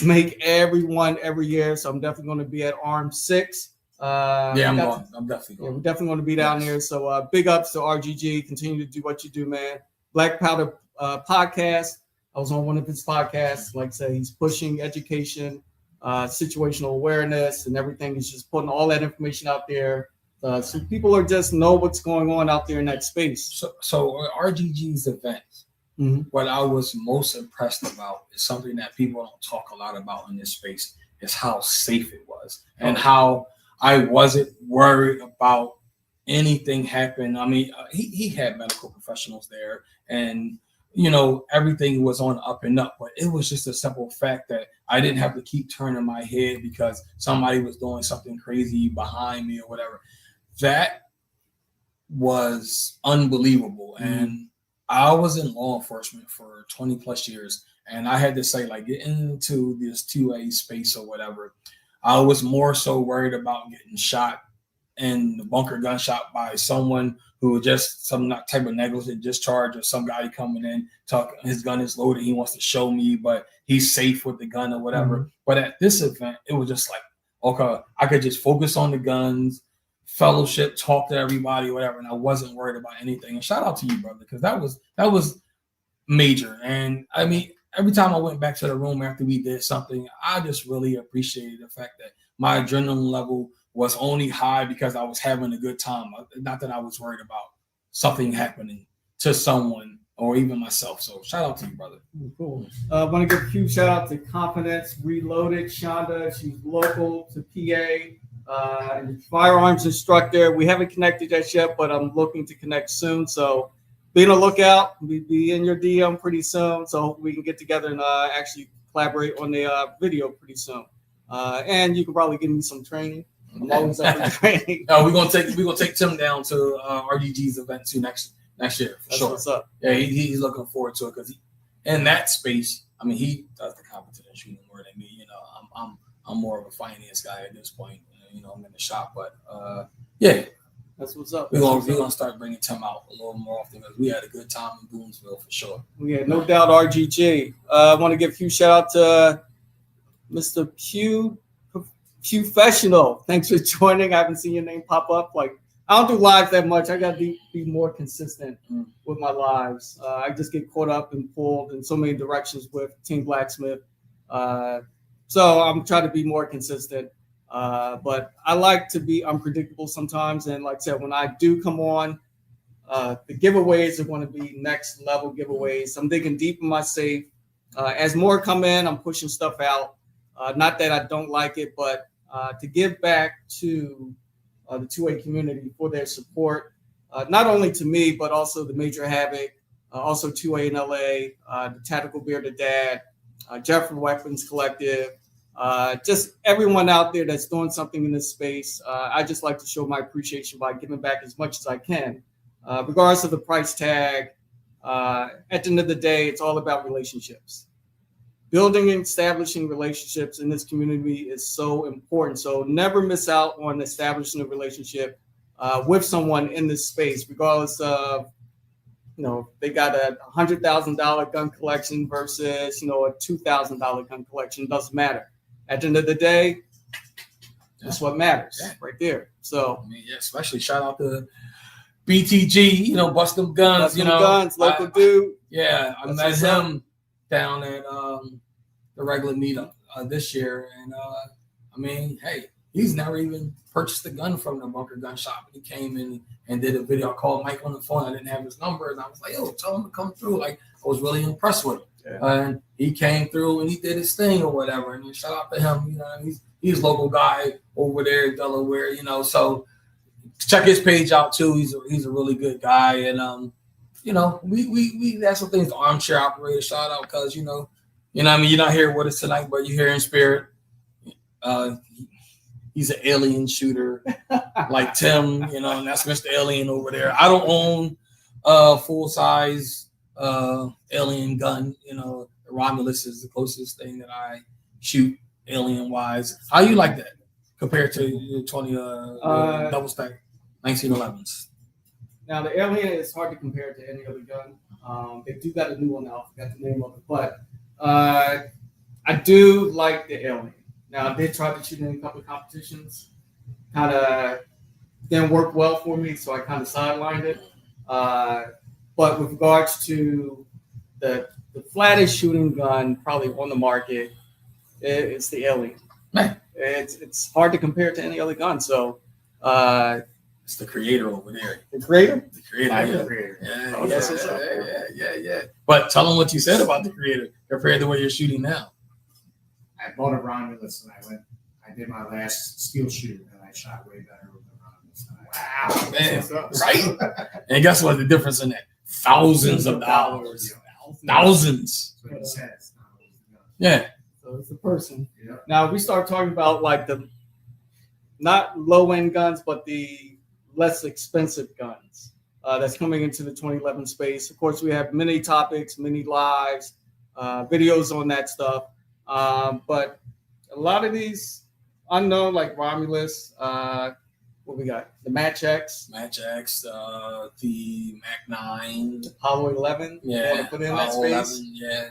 make everyone every year, so I'm definitely going to be at ARM 6. Yeah, I'm going. I'm definitely going. Yeah, we're definitely going to be down there. So big ups to RGG. Continue to do what you do, man. Black Powder Podcast. I was on one of his podcasts. Like I said, he's pushing education, situational awareness, and everything. He's just putting all that information out there. So people are just know what's going on out there in that space. So RGG's events, what I was most impressed about is something that people don't talk a lot about in this space, is how safe it was and how I wasn't worried about anything happening. I mean, he had medical professionals there, and you know, everything was on up and up, but it was just a simple fact that I didn't have to keep turning my head because somebody was doing something crazy behind me or whatever. That was unbelievable. And I was in law enforcement for 20 plus years. And I had to say, like, getting into this 2A space or whatever, I was more so worried about getting shot in the bunker gunshot by someone who just some type of negligent discharge, or some guy coming in, talking his gun is loaded, he wants to show me, but he's safe with the gun or whatever. But at this event, it was just like, okay, I could just focus on the guns, fellowship, talk to everybody, whatever, and I wasn't worried about anything. And shout out to you, brother, because that was major. And I mean, every time I went back to the room after we did something, I just really appreciated the fact that my adrenaline level was only high because I was having a good time. Not that I was worried about something happening to someone or even myself. So shout out to you, brother. Cool. I want to give a huge shout out to Confidence Reloaded. Shonda, she's local to PA, firearms instructor. We haven't connected yet, but I'm looking to connect soon. So be on the lookout. We'll be in your DM pretty soon. So we can get together and actually collaborate on the video pretty soon. And you can probably give me some training. I'm always up for training. We're gonna take Tim down to RGG's event too next year for sure. What's up? Yeah, he's looking forward to it because in that space, I mean, he does the competition shooting more than me. You know, I'm more of a finance guy at this point. You know, I'm in the shop, but yeah, that's what's up. We're gonna start bringing Tim out a little more often because we had a good time in Boonsville for sure. Yeah, no doubt. RGG. I want to give a huge shout out to Mr. Qfessional. Thanks for joining. I haven't seen your name pop up. Like, I don't do lives that much. I got to be more consistent with my lives. I just get caught up and pulled in so many directions with Team BlackSmith. So I'm trying to be more consistent. But I like to be unpredictable sometimes. And like I said, when I do come on, the giveaways are going to be next level giveaways. I'm digging deep in my safe. As more come in, I'm pushing stuff out. Not that I don't like it, but to give back to the 2A community for their support, not only to me, but also the Major Havoc, also 2A in LA, the Tactical Bearded Dad, Jeffrey Weapons Collective, just everyone out there that's doing something in this space. I just like to show my appreciation by giving back as much as I can, regardless of the price tag. At the end of the day, it's all about relationships. Building and establishing relationships in this community is so important. So never miss out on establishing a relationship with someone in this space, regardless of, you know, they got a $100,000 gun collection versus, you know, a $2,000 gun collection. Doesn't matter. At the end of the day, that's what matters right there. So, I mean, yeah, especially shout out to BTG, you know, bust them guns, bust them guns, local dude. Yeah, I met him down at the regular meetup this year, and I mean, hey, he's never even purchased a gun from the bunker gun shop. He came in and did a video. I called Mike on the phone. I didn't have his number, and I was like, "Yo, tell him to come through." Like, I was really impressed with him, and he came through and he did his thing or whatever. And shout out to him. You know, he's a local guy over there in Delaware. You know, so check his page out too. He's a really good guy, and you know, we that's some things. The armchair operator, shout out, because you know what I mean, you're not here with us tonight, but you're here in spirit. he's an alien shooter like Tim, you know, and that's Mr. Alien over there. I don't own a full size alien gun. You know, the Romulus is the closest thing that I shoot alien wise. How you like that compared to your 20 double stack 1911s? Now the Alien is hard to compare to any other gun. They do got a new one now. I forgot the name of it, but I do like the Alien. Now I did try to shoot in a couple of competitions. Kind of didn't work well for me, so I kind of sidelined it. But with regards to the flattest shooting gun probably on the market, it's the Alien. Man. It's hard to compare to any other gun. So it's the creator over there. The creator? The creator. The creator. Yeah. But tell them what you said about the creator compared to the way you're shooting now. I bought a Romulus and I did my last steel shoot and I shot way better with the Romulus. Wow, man, right? And guess what? The difference in that? Thousands of dollars. Thousands. That's what he says. Yeah. So it's a person. Yeah. Now we start talking about like the not low end guns, but the less expensive guns that's coming into the 2011 space. Of course, we have many topics, many lives, videos on that stuff. But a lot of these unknown, like Romulus, what we got? The Match X, the Mac 9, Apollo 11. Yeah, put in that Apollo space. 11, yeah.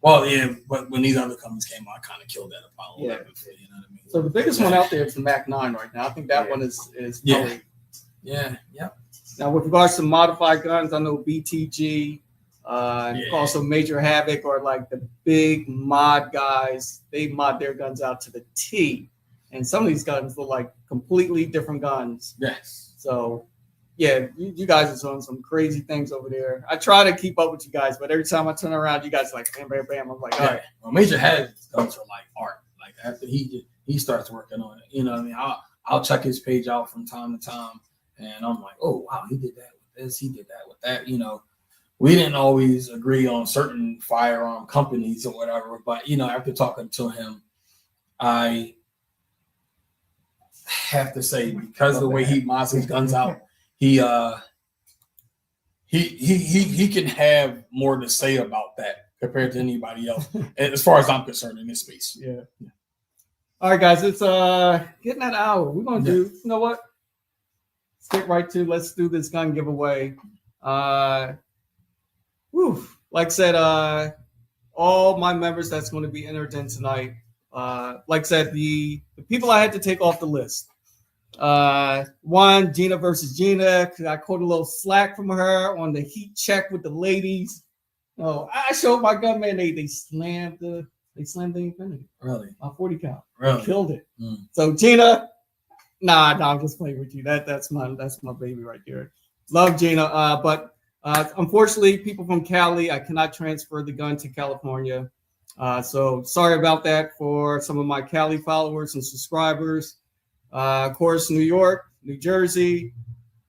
Well, yeah, but when these other companies came out, I kind of killed that Apollo 11. You know what I mean? So the biggest one out there is the Mac 9 right now. I think that one is probably. Yeah. Now, with regards to modified guns, I know BTG, also Major Havoc, or like the big mod guys. They mod their guns out to the T, and some of these guns look like completely different guns. Yes. So, yeah, you guys are doing some crazy things over there. I try to keep up with you guys, but every time I turn around, you guys are like bam, bam, bam. I'm like, all right. Well, Major Havoc's guns are like art. Like after he starts working on it, you know what I mean? I'll check his page out from time to time. And I'm like, oh, wow, he did that with this. He did that with that. You know, we didn't always agree on certain firearm companies or whatever. But, you know, after talking to him, I have to say, because of the way he mods his guns out, he can have more to say about that compared to anybody else, as far as I'm concerned in this space. Yeah. All right, guys, it's getting that hour. We're going to do, you know what? Let's do this gun giveaway. Like I said, all my members that's going to be entered in tonight. Like I said, the people I had to take off the list. One, Gina versus Gina. I caught a little slack from her on the heat check with the ladies. Oh, I showed my gun, man. They slammed the Infinity. Really? My 40 count. Really? Killed it. Mm. So Gina. Nah, I'm just playing with you. That's my baby right there. Love Gina. But unfortunately, people from Cali, I cannot transfer the gun to California. So sorry about that for some of my Cali followers and subscribers. Of course, New York, New Jersey,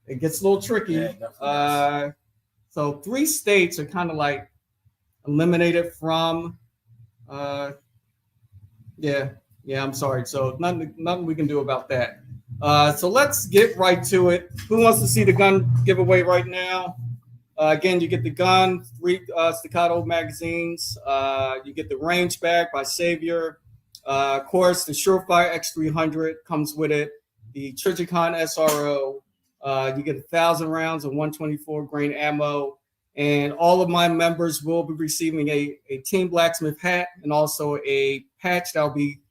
it gets a little tricky. Yeah, so 3 states are kind of like eliminated from. I'm sorry. So nothing we can do about that. So let's get right to it. Who wants to see the gun giveaway right now? Again, you get the gun, 3 staccato magazines. You get the range bag by Savior. Of course, the Surefire X300 comes with it. The Trijicon SRO. You get 1,000 rounds of 124 grain ammo. And all of my members will be receiving a Team BlackSmith hat and also a patch that will be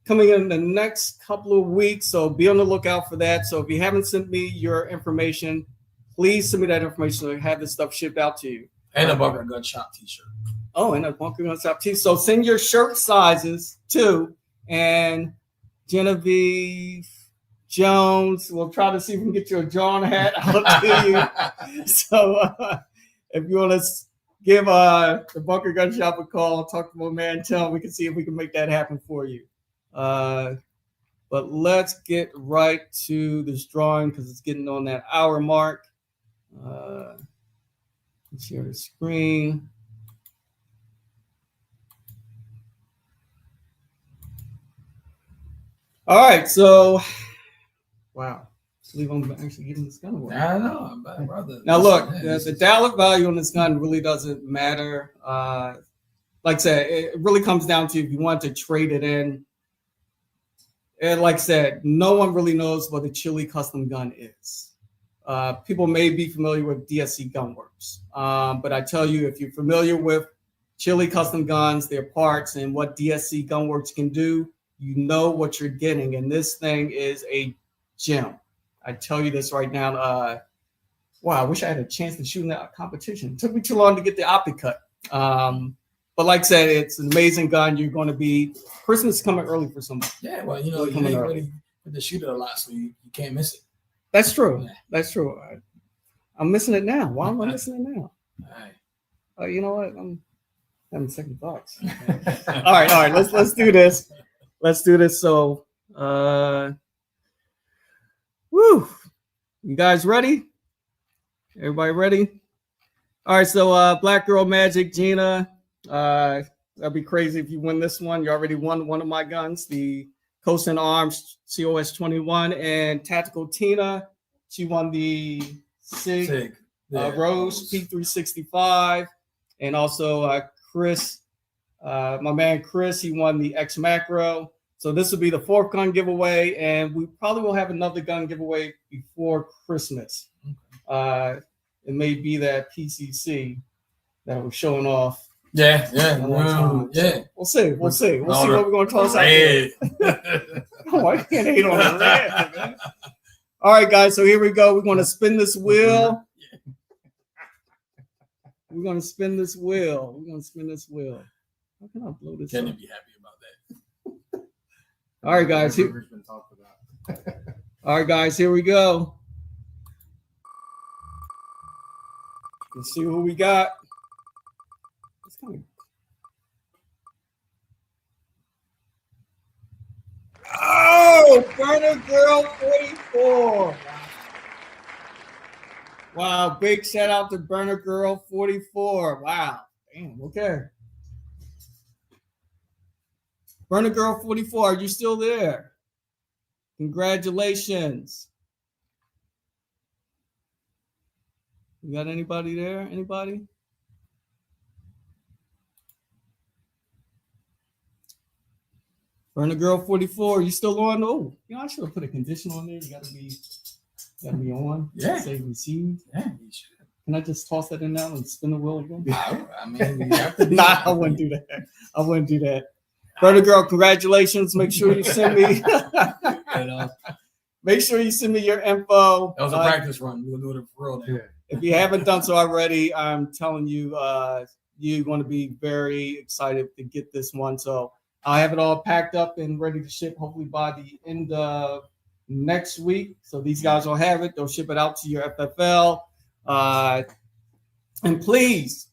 coming in the next couple of weeks. So be on the lookout for that. So if you haven't sent me your information, please send me that information to have this stuff shipped out to you. And a Bunker Gun Shop t-shirt. Oh, and a Bunker Gun Shop t-shirt. So send your shirt sizes too. And Genevieve Jones, we'll try to see if we can get you a John hat out to you. So if you want to give the Bunker Gun Shop a call, talk to my man Tim, we can see if we can make that happen for you. But let's get right to this drawing because it's getting on that hour mark. Let's share the screen. All right, so wow, I believe I'm actually giving this gun away. I know, brother. Now look, Yeah, the dollar value on this gun really doesn't matter. Like I said, it really comes down to if you want to trade it in. And like I said, no one really knows what a Chile custom gun is. People may be familiar with DSC Gunworks, but I tell you, if you're familiar with Chile custom guns, their parts, and what DSC Gunworks can do, you know what you're getting. And this thing is a gem. I tell you this right now. Wow, I wish I had a chance to shoot in that competition. It took me too long to get the optic cut. But like I said, it's an amazing gun. You're going to be Christmas is coming early for somebody. Yeah, well, you know, you ain't really with the shooter a lot, so you can't miss it. That's true. Yeah. That's true. I'm missing it now. Why am I missing it now? All right. You know what? I'm having second thoughts. all right. Let's do this. Let's do this. So, woo! You guys ready? Everybody ready? All right. So, Black Girl Magic, Gina. That'd be crazy if you win this one. You already won one of my guns, the Coast and Arms COS 21, and Tactical Tina. She won the SIG. Rose P365, and also Chris, my man Chris, he won the X Macro. So this will be the fourth gun giveaway, and we probably will have another gun giveaway before Christmas. It may be that PCC that we're showing off. Yeah. So we'll see. We'll see what we're going to toss out there. Oh, I can't hate on the red, man. All right, guys. So here we go. We're going to spin this wheel. We're going to spin this wheel. How can I blow this Can up? you be happy about that? All right, guys. All right, guys. Here we go. Let's see who we got. It's kind of... Oh, Burner Girl 44. Wow, big shout out to Burner Girl 44. Wow. Damn, okay. Burner Girl 44, are you still there? Congratulations. You got anybody there? Anybody? Burner Girl 44, you still on? Oh, you know, I should have put a condition on there. You gotta be on. Yeah. Say received. Yeah, you should. Can I just toss that in now and spin the wheel again? I mean, you have to be Nah, I wouldn't do that. Burner Girl, congratulations. Make sure you send me. Make sure you send me your info. That was a practice run. We'll do it for real. Yeah. If you haven't done so already, I'm telling you, you're going to be very excited to get this one. So I have it all packed up and ready to ship, hopefully by the end of next week. So these guys will have it. They'll ship it out to your FFL. And please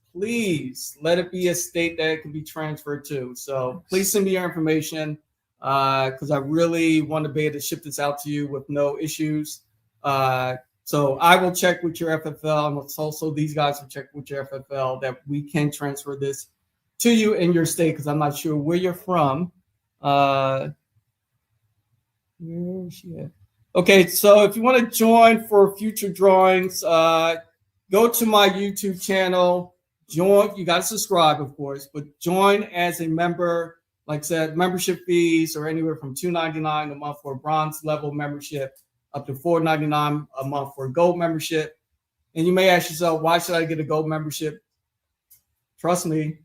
let it be a state that it can be transferred to. So please send me your information because I really want to be able to ship this out to you with no issues. So I will check with your FFL, and also these guys will check with your FFL that we can transfer this to you in your state because I'm not sure where you're from. Where is she at? Okay, so if you want to join for future drawings, go to my YouTube channel. Join. You got to subscribe, of course, but join as a member. Like I said, membership fees are anywhere from $2.99 a month for a bronze level membership up to $4.99 a month for a gold membership. And you may ask yourself, why should I get a gold membership? Trust me,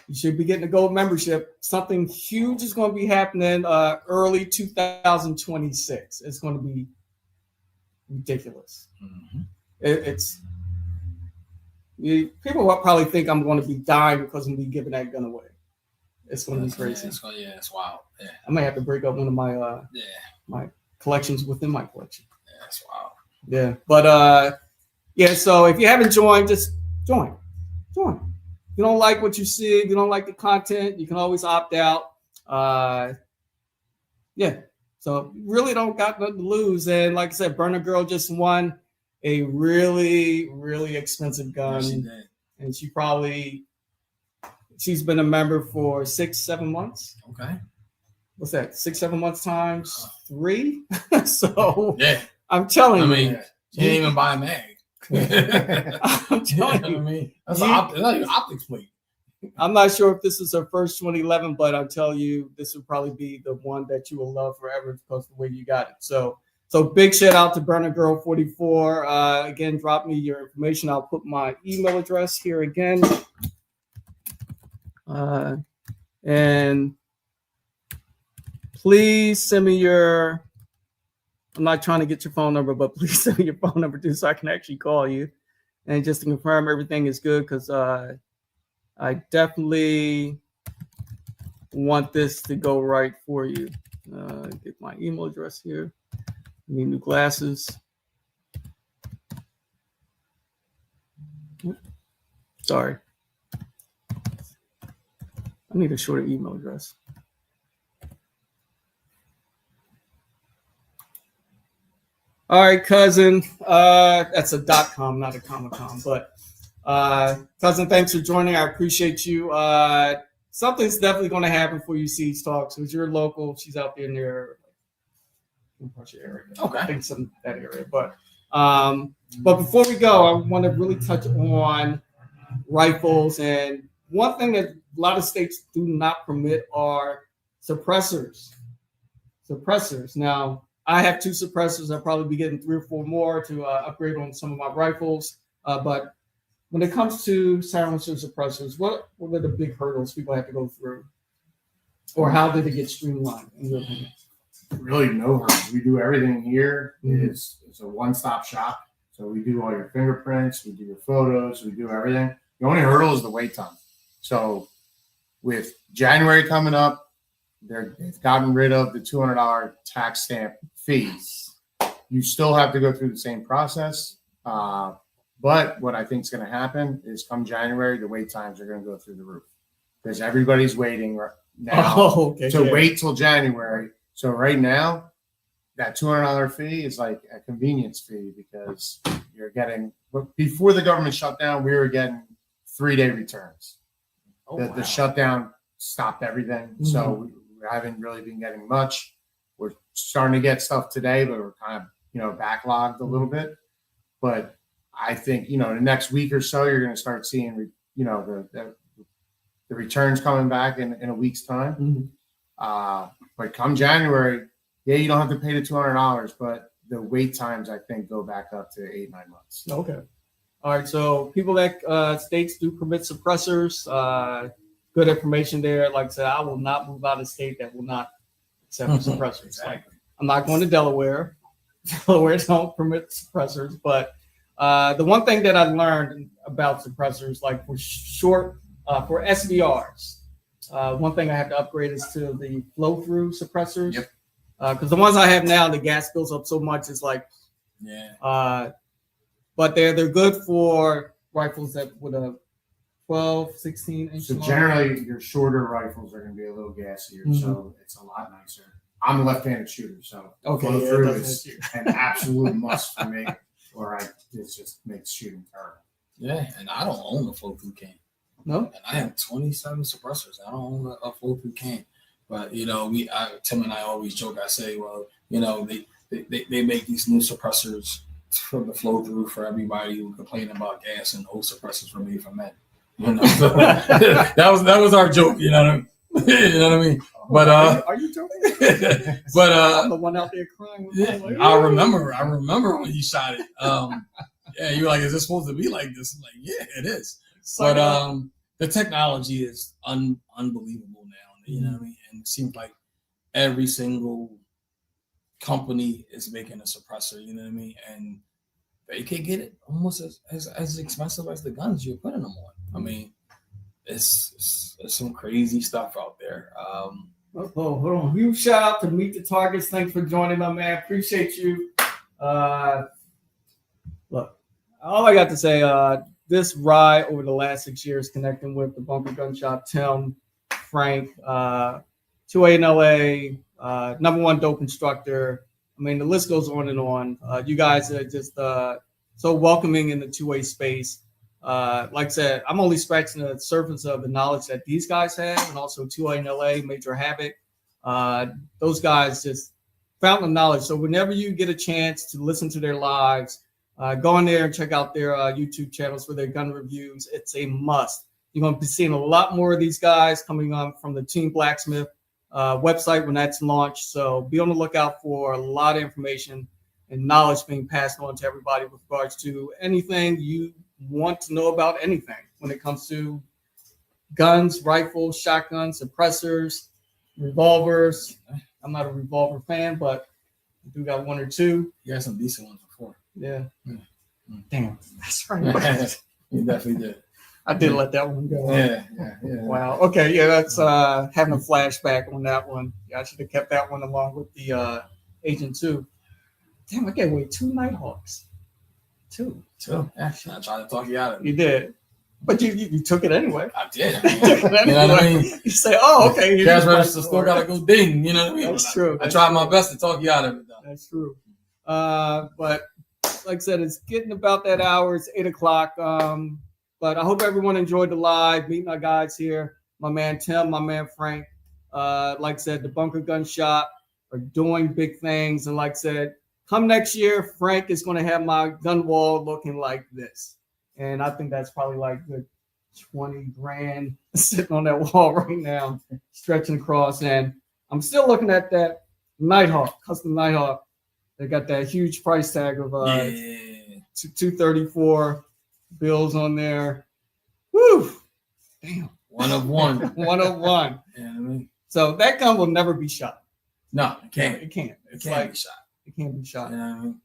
you should be getting a gold membership. Something huge is going to be happening early 2026. It's going to be ridiculous. Mm-hmm. People will probably think I'm going to be dying because I'm going to be giving that gun away. It's going to be crazy. It's wild. Yeah. I might have to break up one of my my collections within my collection. Yeah, that's wild. Yeah, but so if you haven't joined, just join. If you don't like what you see, if you don't like the content, you can always opt out. So really don't got nothing to lose. And like I said, Burner Girl just won a really, really expensive gun. Yes, she did. And she's been a member for 6-7 months. Okay. what's that? 6-7 months times 3. So Yeah, I'm telling I you, mean, you didn't even buy a mag. I'm telling I you, mean, that's You- an optics plate. I'm not sure if this is her first 2011, but I'll tell you, this will probably be the one that you will love forever because of the way you got it. So big shout out to Burner Girl 44. Again, drop me your information. I'll put my email address here again. And please send me your, I'm not trying to get your phone number, but please send me your phone number too so I can actually call you. And just to confirm everything is good, because I definitely want this to go right for you. Get my email address here. Need new glasses. Sorry. I need a shorter email address. All right, cousin. That's a .com, not a .com. But cousin, thanks for joining. I appreciate you. Something's definitely going to happen for you, Seeds Talks, because you're local. She's out there near your area. Okay. I think some that area. But before we go, I want to really touch on rifles. And one thing that a lot of states do not permit are suppressors. Now, I have 2 suppressors. I'll probably be getting 3 or 4 more to upgrade on some of my rifles. But when it comes to silencer suppressors, what are the big hurdles people have to go through? Or how did it get streamlined, in your opinion? Really no hurry. We do everything here. It's a one-stop shop. So we do all your fingerprints, we do your photos, we do everything. The only hurdle is the wait time. So with January coming up, they've gotten rid of the $200 tax stamp fees. You still have to go through the same process. But what I think is going to happen is come January, the wait times are going to go through the roof because everybody's waiting now to wait till January. So right now, that $200 fee is like a convenience fee because you're getting, before the government shut down, we were getting 3-day returns. The shutdown stopped everything. Mm-hmm. So we haven't really been getting much. We're starting to get stuff today, but we're kind of, backlogged a little bit. But I think, in the next week or so, you're going to start seeing, the returns coming back in a week's time. Mm-hmm. But come January, you don't have to pay the $200, but the wait times, I think, go back up to 8-9 months. Okay. All right. So people that states do permit suppressors, good information there. Like I said, I will not move out of state that will not accept suppressors. Exactly. Like, I'm not going to Delaware. Delaware don't permit suppressors. But the one thing that I learned about suppressors, like for SBRs, one thing I have to upgrade is to the flow-through suppressors. Yep. Because the ones I have now, the gas builds up so much, it's like, but they're good for rifles that with a 12, 16 inch. So generally, your shorter rifles are going to be a little gassier, so it's a lot nicer. I'm a left-handed shooter, so flow through is an absolute must for me, or it just makes shooting terrible. Yeah, and I don't own a flow-through can. No, and I have 27 suppressors. I don't own a flow-through can. But Tim and I always joke. I say, well, they make these new suppressors for the flow through for everybody who complain about gas, and old suppressors were made for men. So that was our joke. You know what I mean? But are you joking? But I'm the one out there crying. I remember when you shot it. You were like, "Is this supposed to be like this?" I'm like, "Yeah, it is." But the technology is unbelievable now. You know what I mean? And it seems like every single company is making a suppressor, you know what I mean? And they can get it almost as expensive as the guns you're putting them on. I mean, it's some crazy stuff out there. Hold on. Huge shout out to Meet the Targets. Thanks for joining, my man. Appreciate you. Look, all I got to say, this ride over the last 6 years connecting with the Bunker Gun Shop, Tim, Frank, 2A in LA, number 1 dope instructor. I mean, the list goes on and on. You guys are just so welcoming in the 2A space. Like I said, I'm only scratching the surface of the knowledge that these guys have, and also 2A in LA, Major Havoc. Those guys just fountain of knowledge. So whenever you get a chance to listen to their lives, go in there and check out their YouTube channels for their gun reviews. It's a must. You're going to be seeing a lot more of these guys coming on from the Team BlackSmith website when that's launched. So be on the lookout for a lot of information and knowledge being passed on to everybody with regards to anything you want to know about anything when it comes to guns, rifles, shotguns, suppressors, revolvers. I'm not a revolver fan, but I do got one or two. You had some decent ones before. Yeah. Mm. Damn, that's right. You definitely did. I did let that one go. Yeah. Wow. Okay. Yeah, that's having a flashback on that one. Yeah, I should have kept that one along with the Agent 2. Damn, I gave away 2 Nighthawks. Two. Actually, I tried to talk you out of it. You did. But you took it anyway. I did. You took it anyway. You know what I mean? You say, oh, okay. Cash register still gotta go ding. You know what I mean? That's true. I tried my best to talk you out of it, though. That's true. But like I said, it's getting about that hour. It's 8 o'clock. But I hope everyone enjoyed the live, meeting our guys here. My man Tim, my man Frank. Like I said, the Bunker Gun Shop are doing big things. And like I said, come next year, Frank is going to have my gun wall looking like this. And I think that's probably like good 20 grand sitting on that wall right now, stretching across. And I'm still looking at that Nighthawk, custom Nighthawk. They got that huge price tag of $234 bills on there. Woo! Damn. One of one. One of one. Yeah, I mean, So that gun will never be shot. no, it can't. It can't. It It's can't like be shot. it can't be shot. You know what I mean?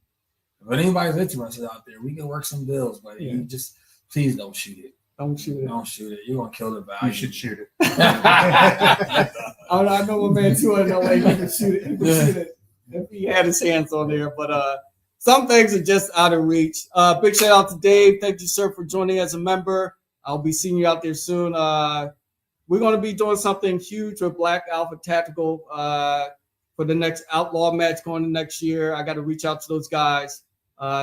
If anybody's interested out there, we can work some deals, but Yeah. you just please don't shoot it. Don't shoot it. Don't shoot it. You're gonna kill the value. You should shoot it. I know my man too. I know he can shoot it. He can shoot it if he had his hands on there. But some things are just out of reach. Big shout out to Dave. Thank you, sir, for joining as a member. I'll be seeing you out there soon. We're going to be doing something huge with Black Alpha Tactical for the next Outlaw match going into next year. I got to reach out to those guys.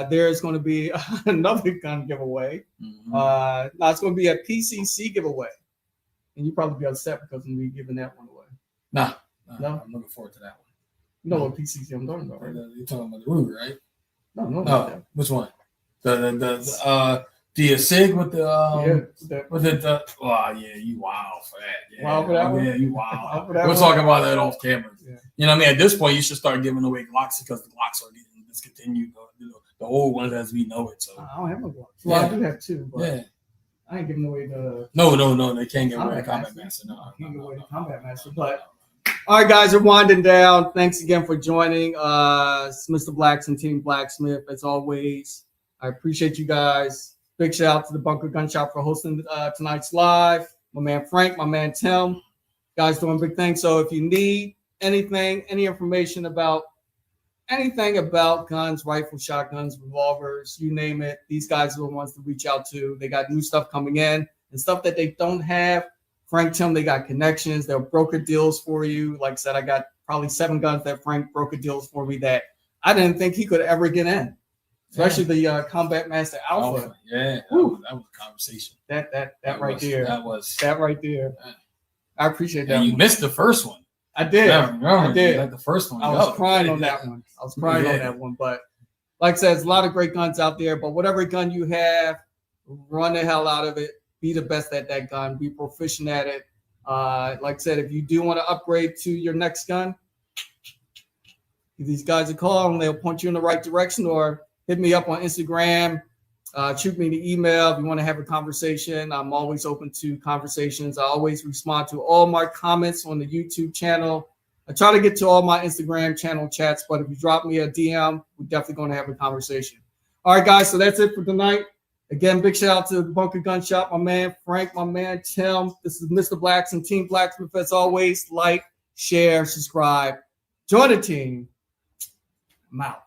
There's going to be another gun giveaway. Mhm. Now it's going to be a PCC giveaway. And you probably be upset because I'm going to be giving that one away. No. No? I'm looking forward to that one. You know what PCC I'm talking about, right? You're talking about the Ruger, right? No. No, which one? The Sig with the you wow for that. Yeah, Wow for that one? Yeah, you Wow wow. for that We'll one? talk about that off camera. Yeah. You know what I mean? At this point, you should start giving away Glocks because the Glocks are getting discontinued. The old ones as we know it. So I don't have a Glock. Well, Yeah. I do have 2, but yeah. I ain't giving away the No, they can't give away the Combat Combat Master. Master. No, Can't give away the no, Combat Master, no, but- no. All right, guys, we're winding down. Thanks again for joining. It's Mr. Blacks and Team BlackSmith, as always. I appreciate you guys. Big shout out to the Bunker Gun Shop for hosting tonight's live. My man Frank, my man Tim, guys doing big things. So if you need anything, any information about anything about guns, rifles, shotguns, revolvers, you name it, these guys are the ones to reach out to. They got new stuff coming in and stuff that they don't have. Frank, Tim, they got connections. They'll broker deals for you. Like I said, I got probably 7 guns that Frank broker deals for me that I didn't think he could ever get in. Especially the Combat Master Alpha. Yeah, that Woo. was a conversation. That right there. That right there. I appreciate that. And you one. missed the first one. I did. Yeah, I did. Like the first one. I was crying on that one. I was crying on that one. But like I said, there's a lot of great guns out there. But whatever gun you have, run the hell out of it. Be the best at that gun. Be proficient at it. Like I said, if you do want to upgrade to your next gun, give these guys a call and they'll point you in the right direction, or hit me up on Instagram. Shoot me the email if you want to have a conversation. I'm always open to conversations. I always respond to all my comments on the YouTube channel. I try to get to all my Instagram channel chats, but if you drop me a DM, we're definitely going to have a conversation. All right, guys, so that's it for tonight. Again, big shout out to the Bunker Gun Shop, my man Frank, my man Tim. This is Mr. Blacks and Team BlackSmith. As always, like, share, subscribe. Join the team. I'm out.